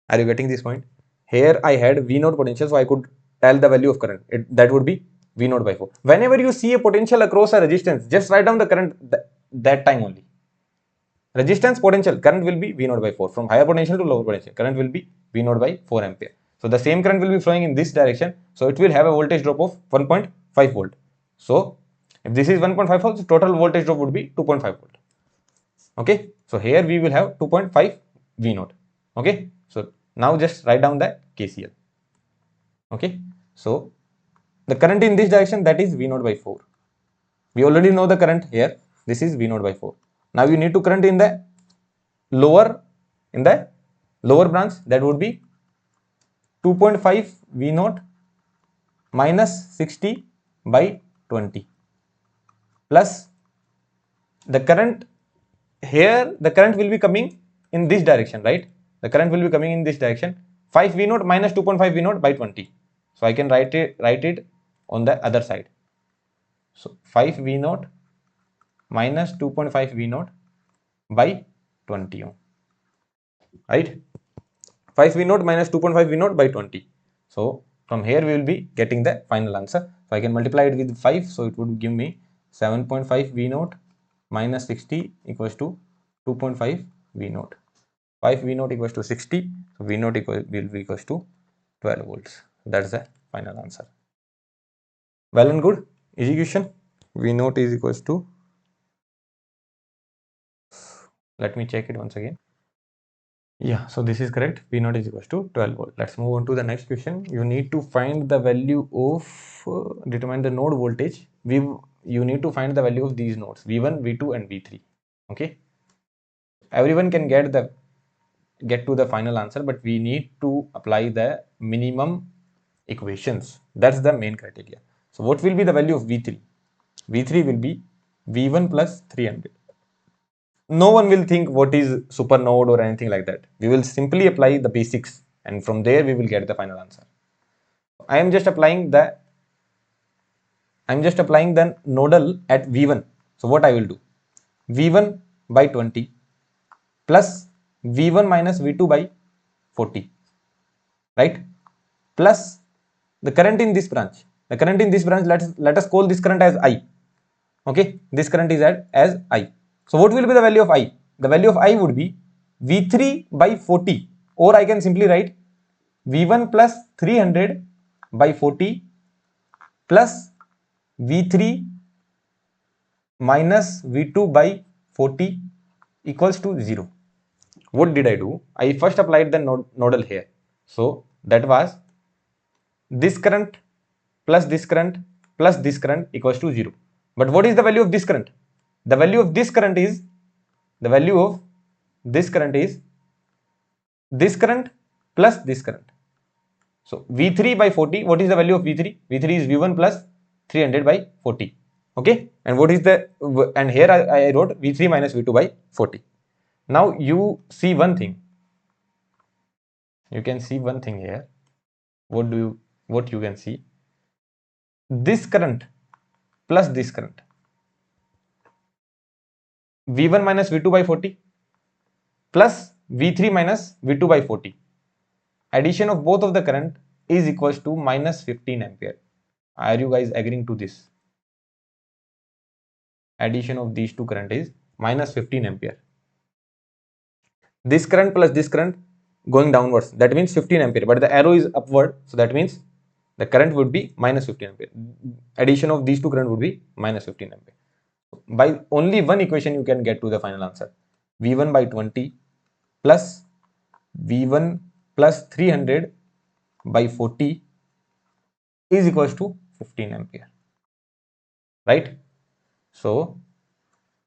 Speaker 1: Are you getting this point? Here I had V naught potential, so I could tell the value of current. That would be V naught by 4. Whenever you see a potential across a resistance, just write down the current that time only. Resistance potential, current will be V naught by 4. From higher potential to lower potential, current will be V naught by 4 ampere. So the same current will be flowing in this direction. So it will have a voltage drop of 1.5 volt. So if this is 1.5 volt, the total voltage drop would be 2.5 volt. Okay. So here we will have 2.5 V naught. Okay. So now just write down the KCL. Okay. So the current in this direction, that is V naught by 4. We already know the current here. This is V naught by 4. Now you need to current in the lower branch, that would be 2.5 V naught minus 60 by 20 plus the current here. The current will be coming in this direction, right? The current will be coming in this direction. 5 V naught minus 2.5 V naught by 20. So I can write it on the other side. So 5 V naught minus 2.5 V naught by 20 ohm, right? 5 V naught minus 2.5 V naught by 20. So from here we will be getting the final answer. So I can multiply it with 5. So it would give me 7.5 V naught minus 60 equals to 2.5 V naught. 5 V naught equals to 60. So V naught will be equals to 12 volts. That's the final answer. Well and good. Easy question. V naught is equals to, let me check it once again. Yeah, so this is correct. V naught is equals to 12 volt. Let's move on to the next question. You need to find the value of, determine the node voltage. You need to find the value of these nodes, V1, V2 and V3. Okay. Everyone can get to the final answer, but we need to apply the minimum equations. That's the main criteria. So what will be the value of V3? V3 will be V1 plus 300. No one will think what is super node or anything like that. We will simply apply the basics, and from there we will get the final answer. I am just applying the nodal at V1. So what I will do? V1 by 20 plus V1 minus V2 by 40, right? Plus the current in this branch. The current in this branch, let us call this current as I. Okay, this current is as I. So what will be the value of I? The value of I would be V3 by 40, or I can simply write V1 plus 300 by 40 plus V3 minus V2 by 40 equals to 0. What did I do? I first applied the nodal here. So that was this current plus this current plus this current equals to 0. But what is the value of this current? The value of this current is this current plus this current. So V3 by 40, what is the value of V3? V3 is V1 plus 300 by 40. Okay. And what is and here I wrote V3 minus V2 by 40. Now you see one thing. You can see one thing here. What you can see? This current plus this current. V1 minus V2 by 40 plus V3 minus V2 by 40. addition of both of the current is equals to minus 15 ampere. Are you guys agreeing to this? Addition of these two current is minus 15 ampere. This current plus this current going downwards, that means 15 ampere, but the arrow is upward, so that means the current would be minus 15 ampere. Addition of these two current would be minus 15 ampere. By only one equation you can get to the final answer. V1 by 20 plus V1 plus 300 by 40 is equals to 15 ampere, right? So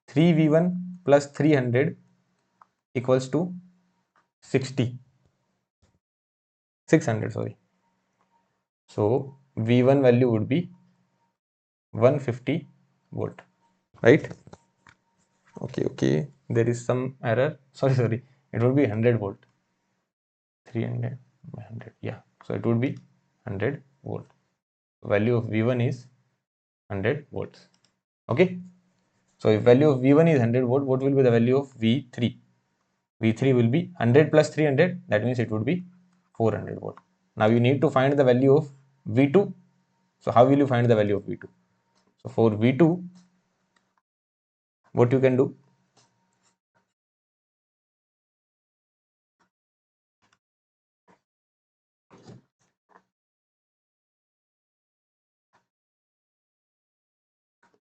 Speaker 1: 3V1 plus 300 equals to 600, sorry. So V1 value would be 150 volt, right? Okay, there is some error. Sorry, it would be 100 volt. 300 by 100, yeah. So it would be 100 volt. Value of V1 is 100 volts. Okay. So if value of V1 is 100 volt, what will be the value of V3? V3 will be 100 plus 300, that means it would be 400 volt. Now you need to find the value of V2. So how will you find the value of V2? So for V2, what you can do?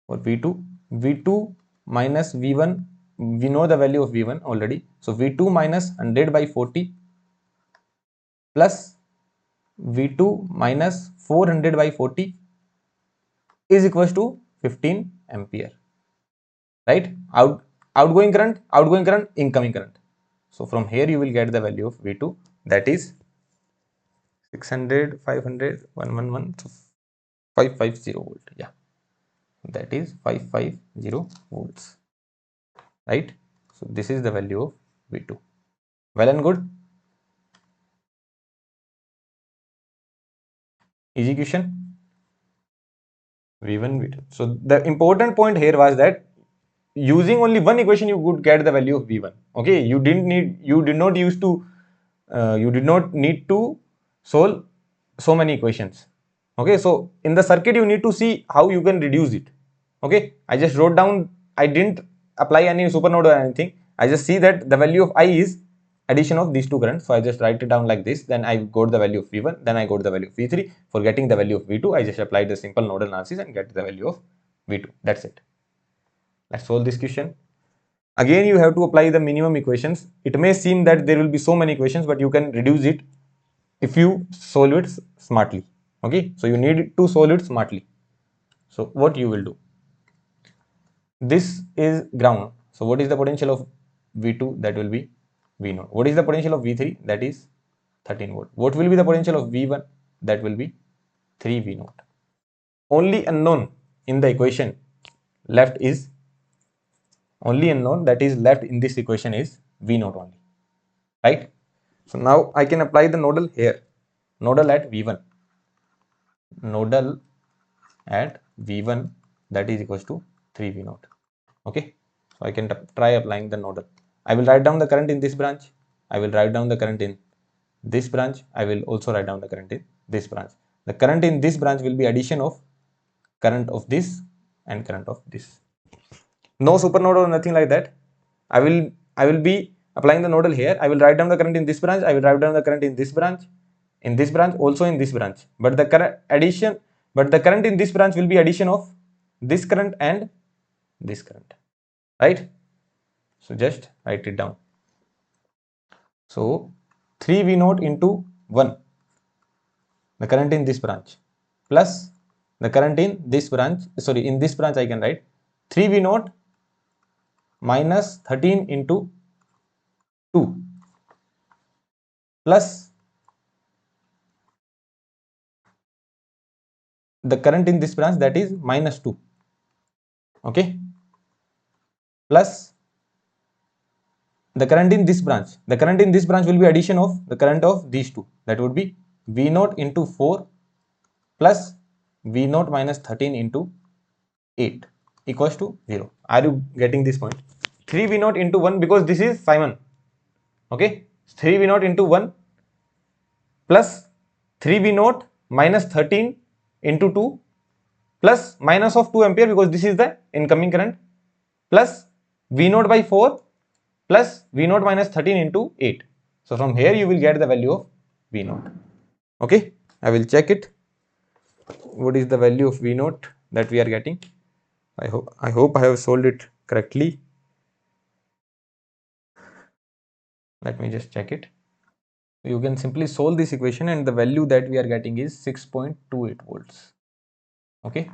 Speaker 1: For V2 minus V1, we know the value of V1 already. So V2 minus 100 by 40 plus V2 minus 400 by 40 is equals to 15 ampere, right? Outgoing current, incoming current. So from here you will get the value of V2, that is 600, 500, 111, so 550 volt. Yeah, that is 550 volts, right? So this is the value of V2. Well and good. Easy question. V1, V2. So the important point here was that using only one equation you would get the value of V1. Okay, you did not need to solve so many equations. Okay, so in the circuit you need to see how you can reduce it. Okay, I just wrote down, I didn't apply any supernode or anything. I just see that the value of I is addition of these two currents. So I just write it down like this. Then I got the value of V1. Then I got the value of V3. For getting the value of V2, I just applied the simple nodal analysis and get the value of V2. That's it. Let's solve this question. Again, you have to apply the minimum equations. It may seem that there will be so many equations, but you can reduce it if you solve it smartly. Okay, so you need to solve it smartly. So what you will do? This is ground. So what is the potential of V2? That will be V0. What is the potential of V3? That is 13 volt. What will be the potential of V1? That will be 3 V0. Only unknown in the equation left is that is left in this equation is V0 only, right? So now I can apply the nodal here. Nodal at V1. Nodal at V1, that is equals to 3 V0. Okay, so I can try applying the nodal. I will write down the current in this branch. I will write down the current in this branch. I will also write down the current in this branch. The current in this branch will be addition of current of this and current of this. No supernode or nothing like that. I will be applying the nodal here. I will write down the current in this branch. I will write down the current in this branch, also in this branch. But the current in this branch will be addition of this current and this current, right? So just write it down. So 3V0 into 1, the current in this branch, plus the current in this branch, sorry, in this branch I can write 3V0 minus 13 into 2 plus the current in this branch, that is minus 2. Okay, plus the current in this branch. The current in this branch will be addition of the current of these two. That would be V0 into 4 plus V0 minus 13 into 8 equals to 0. Are you getting this point? 3V0 into 1, because this is Simon. Okay, 3V0 into 1 plus 3V naught minus 13 into 2 plus minus of 2 ampere because this is the incoming current plus V naught by 4 plus V naught minus 13 into 8. So from here you will get the value of V naught. Okay, I will check it. What is the value of V naught that we are getting? I hope I have solved it correctly. Let me just check it. You can simply solve this equation and the value that we are getting is 6.28 volts. Okay,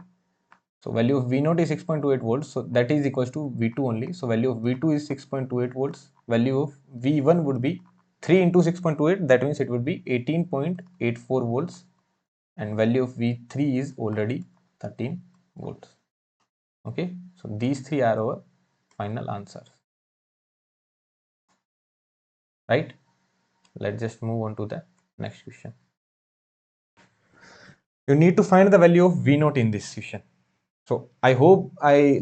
Speaker 1: so value of V naught is 6.28 volts, so that is equals to V2 only. So value of V2 is 6.28 volts. Value of V1 would be 3 into 6.28, that means it would be 18.84 volts, and value of V3 is already 13 volts. Okay, so these three are our final answers, right? Let's just move on to the next question. You need to find the value of V naught in this question. So I hope I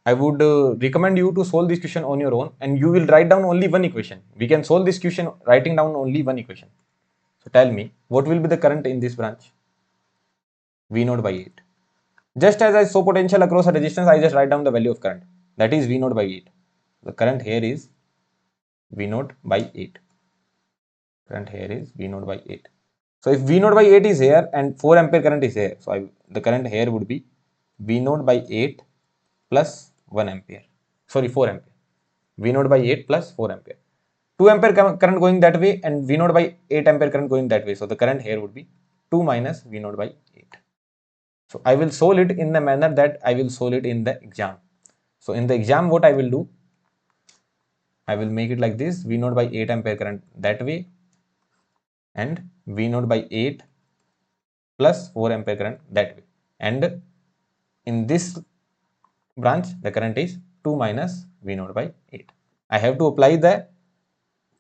Speaker 1: would recommend you to solve this question on your own, and you will write down only one equation. We can solve this question writing down only one equation. So tell me, what will be the current in this branch? V naught by 8. Just as I saw potential across a resistance, I just write down the value of current. That is V naught by 8. The current here is V naught by 8. Current here is V naught by 8. So if V naught by 8 is here and 4 ampere current is here, so the current here would be V naught by 8 plus 1 ampere. Sorry, 4 ampere. V naught by 8 plus 4 ampere. 2 ampere current going that way and V naught by 8 ampere current going that way. So the current here would be 2 minus V naught by 8. So I will solve it in the manner that I will solve it in the exam. So in the exam, what I will do, I will make it like this: V naught by 8 ampere current that way and V naught by 8 plus 4 ampere current that way. And in this branch, the current is 2 minus V naught by 8. I have to apply the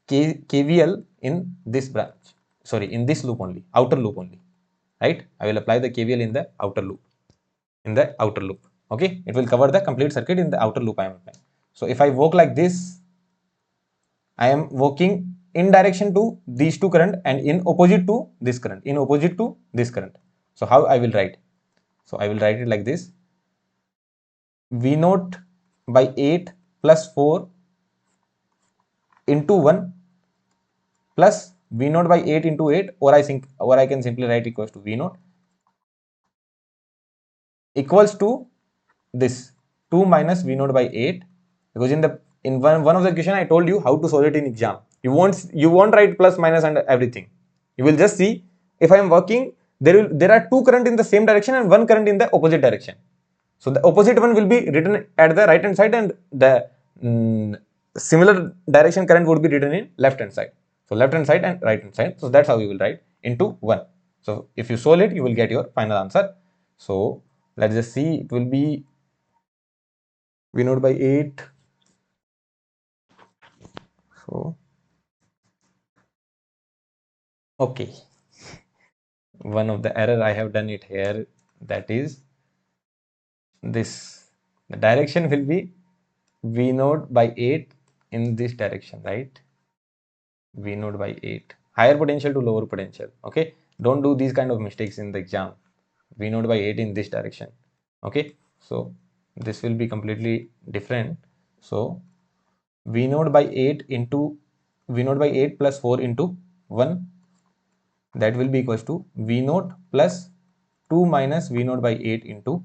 Speaker 1: KVL in this branch, sorry, in this loop only, outer loop only, right? I will apply the KVL in the outer loop, okay? It will cover the complete circuit in the outer loop I am applying. So if I work like this, I am working in direction to these two current and in opposite to this current, So how I will write? So I will write it like this: V naught by 8 plus 4 into 1 plus V naught by 8 into 8, or I can simply write equals to V naught equals to this 2 minus V naught by 8, because in one of the question I told you how to solve it in exam. You won't write plus minus and everything. You will just see, if I am working, there are two current in the same direction and one current in the opposite direction. So the opposite one will be written at the right hand side and the similar direction current would be written in left hand side. So left hand side and right hand side. So that's how you will write into 1. So if you solve it, you will get your final answer. So let's just see, it will be V naught by 8. So okay, one of the error I have done it here, that is this. The direction will be V naught by 8 in this direction, right? V naught by 8, higher potential to lower potential. Okay, don't do these kind of mistakes in the exam. V naught by 8 in this direction. Okay, so this will be completely different. So V naught by 8 into V naught by 8 plus 4 into 1, that will be equals to V naught plus 2 minus V naught by 8 into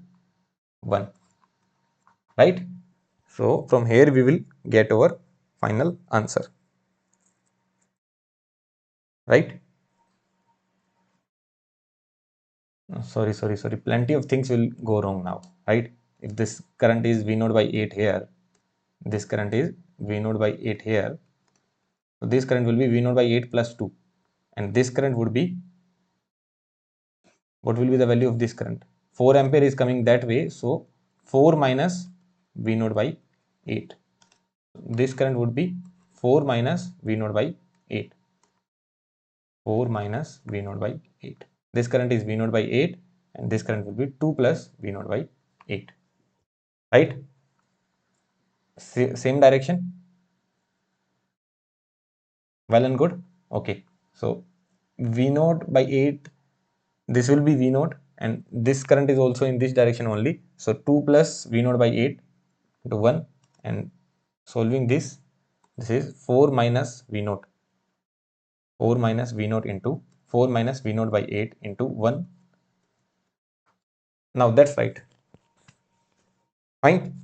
Speaker 1: 1, right? So from here we will get our final answer, right? Sorry, plenty of things will go wrong now, right? If this current is V naught by 8 here, this current is V naught by 8 here, so this current will be V naught by 8 plus 2, and this current would be, what will be the value of this current? 4 ampere is coming that way, so 4 minus V naught by 8. This current would be 4 minus V naught by 8. 4 minus V naught by 8. This current is V naught by 8 and this current will be 2 plus V naught by 8, right? Same direction, well and good. Okay, so V naught by 8, this will be V naught, and this current is also in this direction only. So 2 plus V naught by 8 into 1, and solving this is 4 minus V naught. 4 minus V naught into 4 minus V naught by 8 into 1. Now that's right. Fine.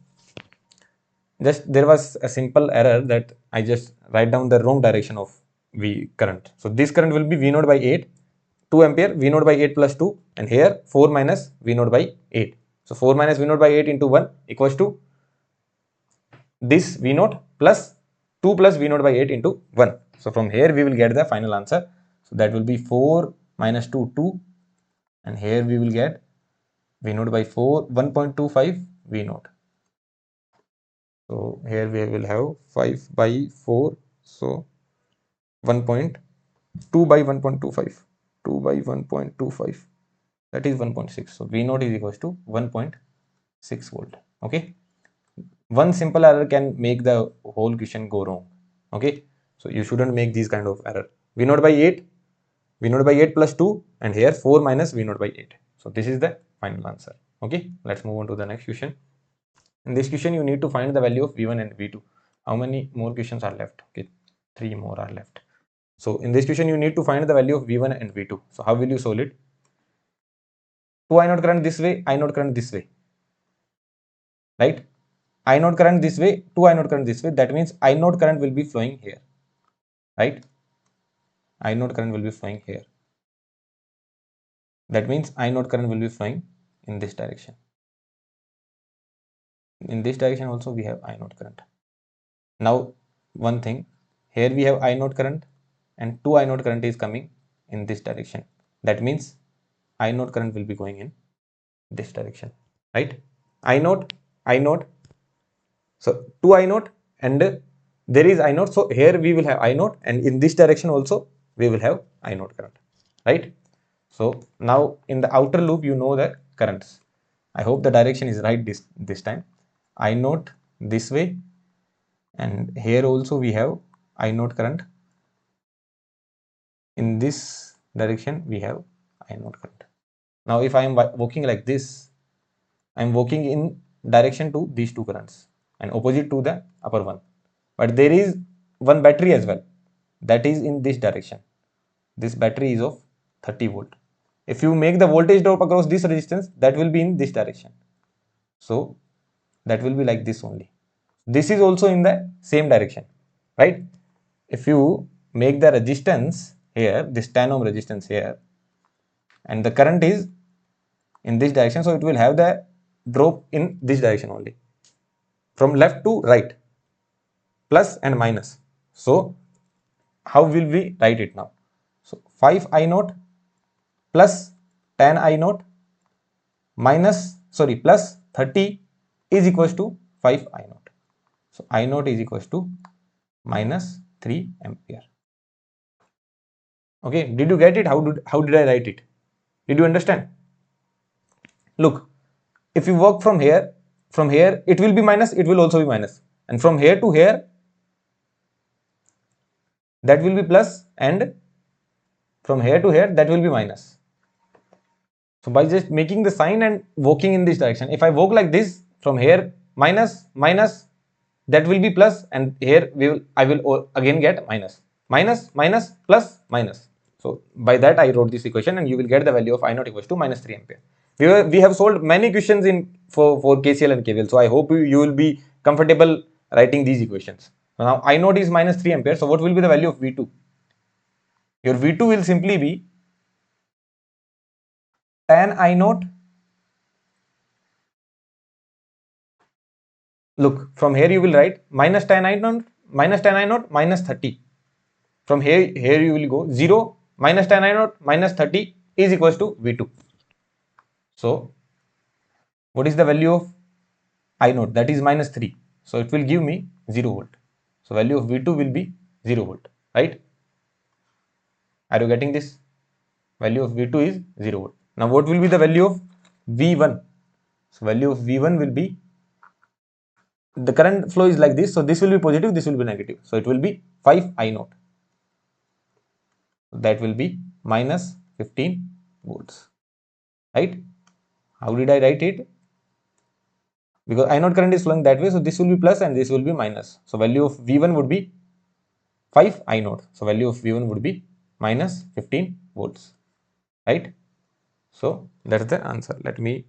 Speaker 1: Just there was a simple error that I just write down the wrong direction of V current. So this current will be V naught by 8, 2 ampere, V naught by 8 plus 2, and here 4 minus V naught by 8. So 4 minus V naught by 8 into 1 equals to this V naught plus 2 plus V naught by 8 into 1. So from here we will get the final answer. So that will be 4 minus 2, 2, and here we will get V naught by 4, 1.25 V naught. So here we will have 5 by 4, so 1.2 by 1.25, 2 by 1.25, that is 1.6. So V naught is equals to 1.6 volt. Okay, one simple error can make the whole question go wrong. Okay, so you shouldn't make these kind of error. V naught by 8, V naught by 8 plus 2, and here 4 minus V naught by 8. So this is the final answer. Okay, let's move on to the next question. In this question, you need to find the value of V1 and V2. How many more questions are left? Okay, 3 more are left. So in this question, you need to find the value of V1 and V2. So how will you solve it? 2 I naught current this way, I naught current this way, right? I naught current this way, 2 I naught current this way. That means I naught current will be flowing here, right? I naught current will be flowing here. That means I naught current will be flowing in this direction. In this direction also we have I naught current. Now one thing, here we have I naught current and 2 I naught current is coming in this direction. That means I naught current will be going in this direction, right? I naught, so 2 I naught, and there is I naught. So here we will have I naught, and in this direction also we will have I naught current, right? So now in the outer loop, you know the currents. I hope the direction is right this time. I naught this way, and here also we have I naught current. In this direction we have I naught current. Now if I am walking like this, I am walking in direction to these two currents and opposite to the upper one. But there is one battery as well, that is in this direction. This battery is of 30 volt. If you make the voltage drop across this resistance, that will be in this direction. So that will be like this only. This is also in the same direction, right? If you make the resistance here, this 10 ohm resistance here, and the current is in this direction, so it will have the drop in this direction only, from left to right, plus and minus. So how will we write it now? So 5 I naught plus 10 I naught plus 30 is equals to 5 I naught. So I naught is equals to minus 3 ampere. Okay, did you get it? How did I write it? Did you understand? Look, if you work from here it will be minus, it will also be minus, and from here to here that will be plus, and from here to here that will be minus. So by just making the sign and walking in this direction, if I walk like this, from here minus, that will be plus, and here I will again get minus, plus, minus. So by that I wrote this equation, and you will get the value of I naught equals to minus 3 ampere. We have solved many questions for KCL and KVL. So I hope you will be comfortable writing these equations. So now I naught is minus 3 ampere. So what will be the value of V2? Your V2 will simply be tan I naught. Look, from here you will write minus tan I naught, minus 30. From here you will go 0, minus tan I naught, minus 30 is equals to V2. So what is the value of I naught? That is minus 3. So it will give me 0 volt. So value of V2 will be 0 volt, right? Are you getting this? Value of V2 is 0 volt. Now what will be the value of V1? So value of V1 will be, the current flow is like this. So this will be positive, this will be negative. So it will be 5 I naught. That will be minus 15 volts, right? How did I write it? Because I naught current is flowing that way, so this will be plus and this will be minus. So value of V1 would be 5 I naught. So value of V1 would be minus 15 volts, right? So that's the answer. Let me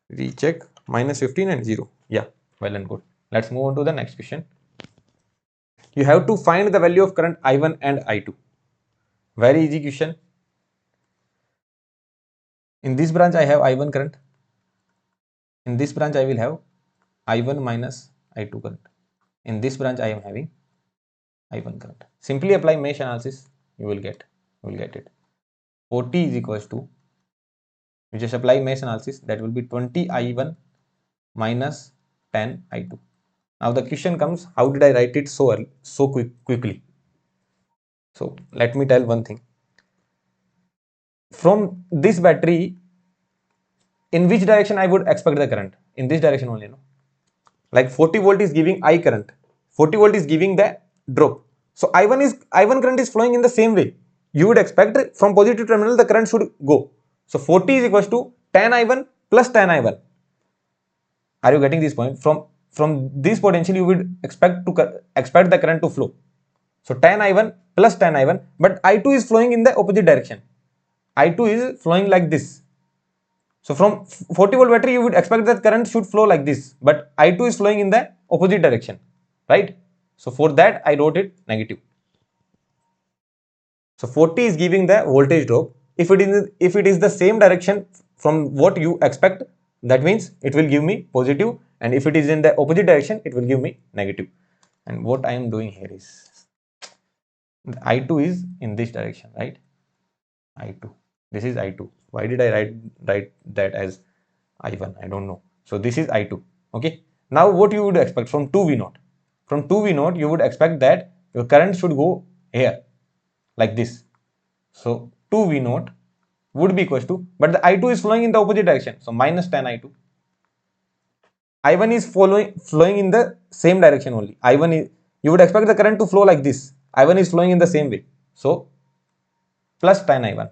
Speaker 1: recheck. Minus 15 and 0. Yeah, well and good. Let's move on to the next question. You have to find the value of current I1 and I2. Very easy question. In this branch I have I1 current. In this branch I will have I1 minus I2 current. In this branch I am having I1 current. Simply apply mesh analysis. You will get it. 40 is equals to, you just apply mesh analysis, that will be 20 I1 minus 10 I2. Now the question comes, how did I write it so early, so quickly? So let me tell one thing. From this battery, in which direction I would expect the current? In this direction only, no? Like 40 volt is giving I current. 40 volt is giving the drop. So I1 current is flowing in the same way. You would expect from positive terminal the current should go. So 40 is equals to 10 I1 plus 10 I1. Are you getting this point? From this potential you would expect the current to flow. So 10 I1 plus 10 I1, but I2 is flowing in the opposite direction. I2 is flowing like this. So from 40 volt battery you would expect that current should flow like this, but I2 is flowing in the opposite direction, right? So for that I wrote it negative. So 40 is giving the voltage drop. If it is the same direction from what you expect, that means it will give me positive, and if it is in the opposite direction it will give me negative. And what I am doing here is, I2 is in this direction, right? I2, this is I2. Why did I write that as I1? I don't know. So this is I2. Okay. Now what you would expect from 2V0? From 2V0 you would expect that your current should go here like this. So 2V0 would be equals to, but the I2 is flowing in the opposite direction. So minus 10 I2. I1 is flowing in the same direction only. I1 is, you would expect the current to flow like this. I1 is flowing in the same way. So plus 10 I1.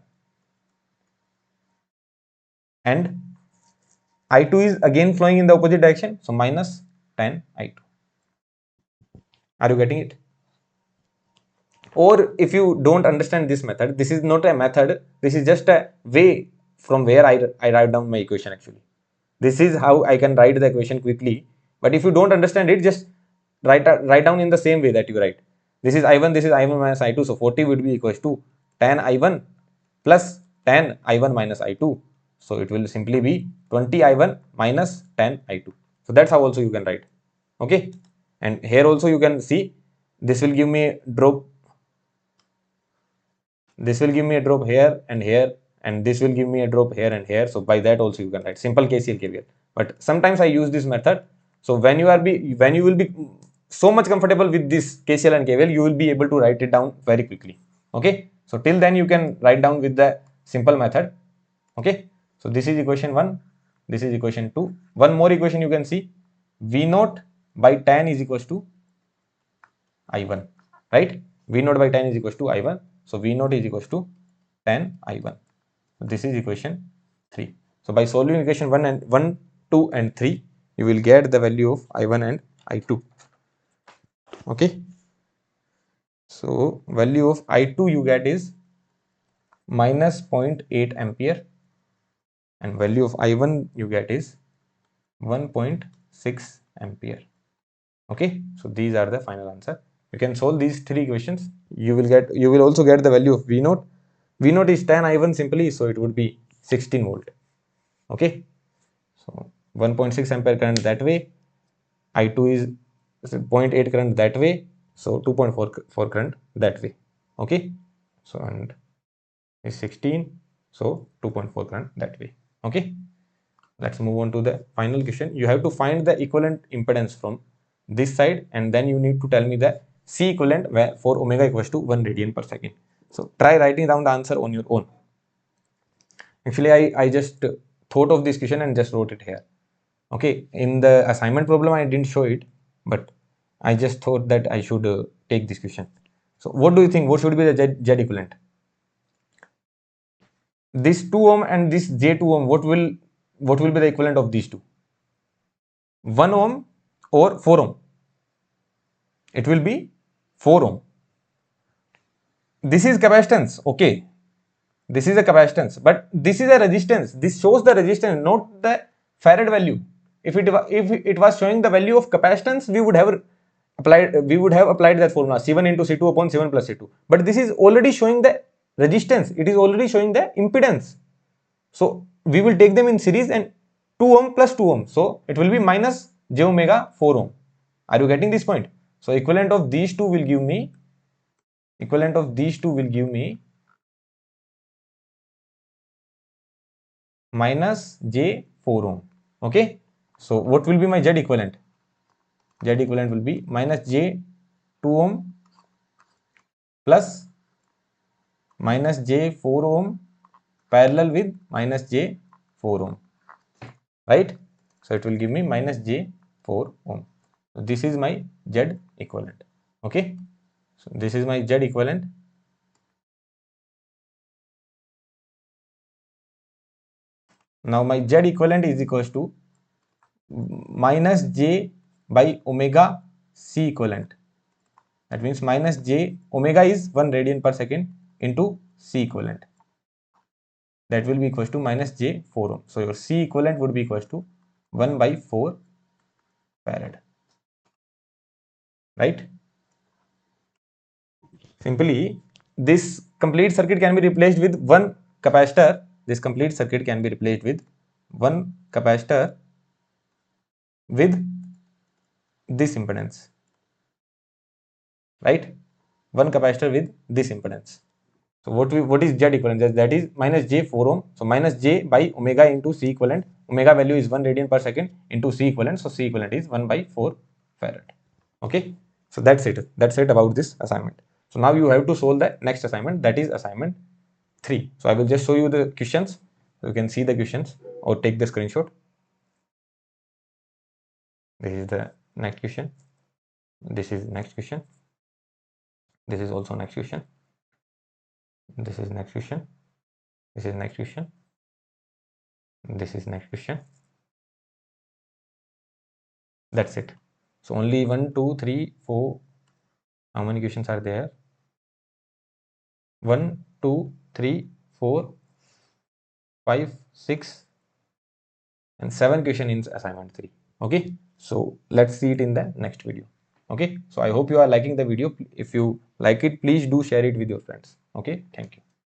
Speaker 1: And I2 is again flowing in the opposite direction. So minus 10 I2. Are you getting it? Or if you don't understand this method, this is not a method. This is just a way from where I write down my equation actually. This is how I can write the equation quickly. But if you don't understand it, just write down in the same way that you write. This is I1, this is I1 minus I2. So 40 would be equals to 10 I1 plus 10 I1 minus I2. So it will simply be 20 I1 minus 10 I2. So that's how also you can write. Okay. And here also you can see this will give me a drop. This will give me a drop here and here, and this will give me a drop here and here. So by that also you can write simple KCL KVL. But sometimes I use this method. So when you will be so much comfortable with this KCL and KVL, you will be able to write it down very quickly. Okay. So till then you can write down with the simple method. Okay. So this is equation 1. This is equation 2. One more equation you can see. V0 by 10 is equals to I1. Right? V0 by 10 is equals to I1. So V0 is equals to 10 I1. So this is equation 3. So by solving equation 1, 2 and 3, you will get the value of I1 and I2. Okay. So value of I2 you get is minus 0.8 ampere, and value of I1 you get is 1.6 ampere. Okay. So these are the final answer. You can solve these three equations. You will also get the value of V0. V0 is 10 I1 simply, so it would be 16 volt. Okay. So 1.6 ampere current that way. I2 is 0.8 current that way. So 2.4 current that way. Okay. So and is 16. So 2.4 current that way. Okay. Let's move on to the final question. You have to find the equivalent impedance from this side, and then you need to tell me the C equivalent for omega equals to 1 radian per second. So try writing down the answer on your own. Actually, I just thought of this question and just wrote it here. Okay, in the assignment problem, I didn't show it, but I just thought that I should take this question. So what do you think? What should be the Z equivalent? this 2 ohm and this J2 ohm, what will be the equivalent of these two? 1 ohm or 4 ohm? It will be 4 ohm. This is capacitance, okay. This is a capacitance, but this is a resistance. This shows the resistance, not the farad value. If it was showing the value of capacitance, we would have applied that formula C1 into C2 upon C1 plus C2. But this is already showing the resistance. It is already showing the impedance. So we will take them in series and 2 ohm plus 2 ohm. So it will be minus j omega 4 ohm. Are you getting this point? So equivalent of these two will give me minus j 4 ohm. Okay. So what will be my Z equivalent? Z equivalent will be minus j 2 ohm plus minus j 4 ohm parallel with minus j 4 ohm, right? So it will give me minus j 4 ohm. So this is my Z equivalent. Okay. So this is my Z equivalent. Now my Z equivalent is equals to minus j by omega C equivalent. That means minus j omega is 1 radian per second into C equivalent. That will be equals to minus j 4 ohm. So your C equivalent would be equals to 1 by 4 farad, right? Simply, this complete circuit can be replaced with one capacitor. This complete circuit can be replaced with one capacitor with this impedance, right? One capacitor with this impedance. So what is Z equivalent? That is minus j 4 ohm. So minus j by omega into C equivalent. Omega value is 1 radian per second into C equivalent. So C equivalent is 1 by 4 farad. Okay. So that's it. That's it about this assignment. So now you have to solve the next assignment, that is assignment 3. So I will just show you the questions. You can see the questions or take the screenshot. This is the next question. This is next question. This is also next question. This is next question. This is next question. This is next question. That's it. So only 1, 2, 3, 4. How many questions are there? 1, 2, 3, 4, 5, 6, and 7 question in assignment 3. Okay. So let's see it in the next video. Okay. So I hope you are liking the video. If you like it, please do share it with your friends. Okay. Thank you.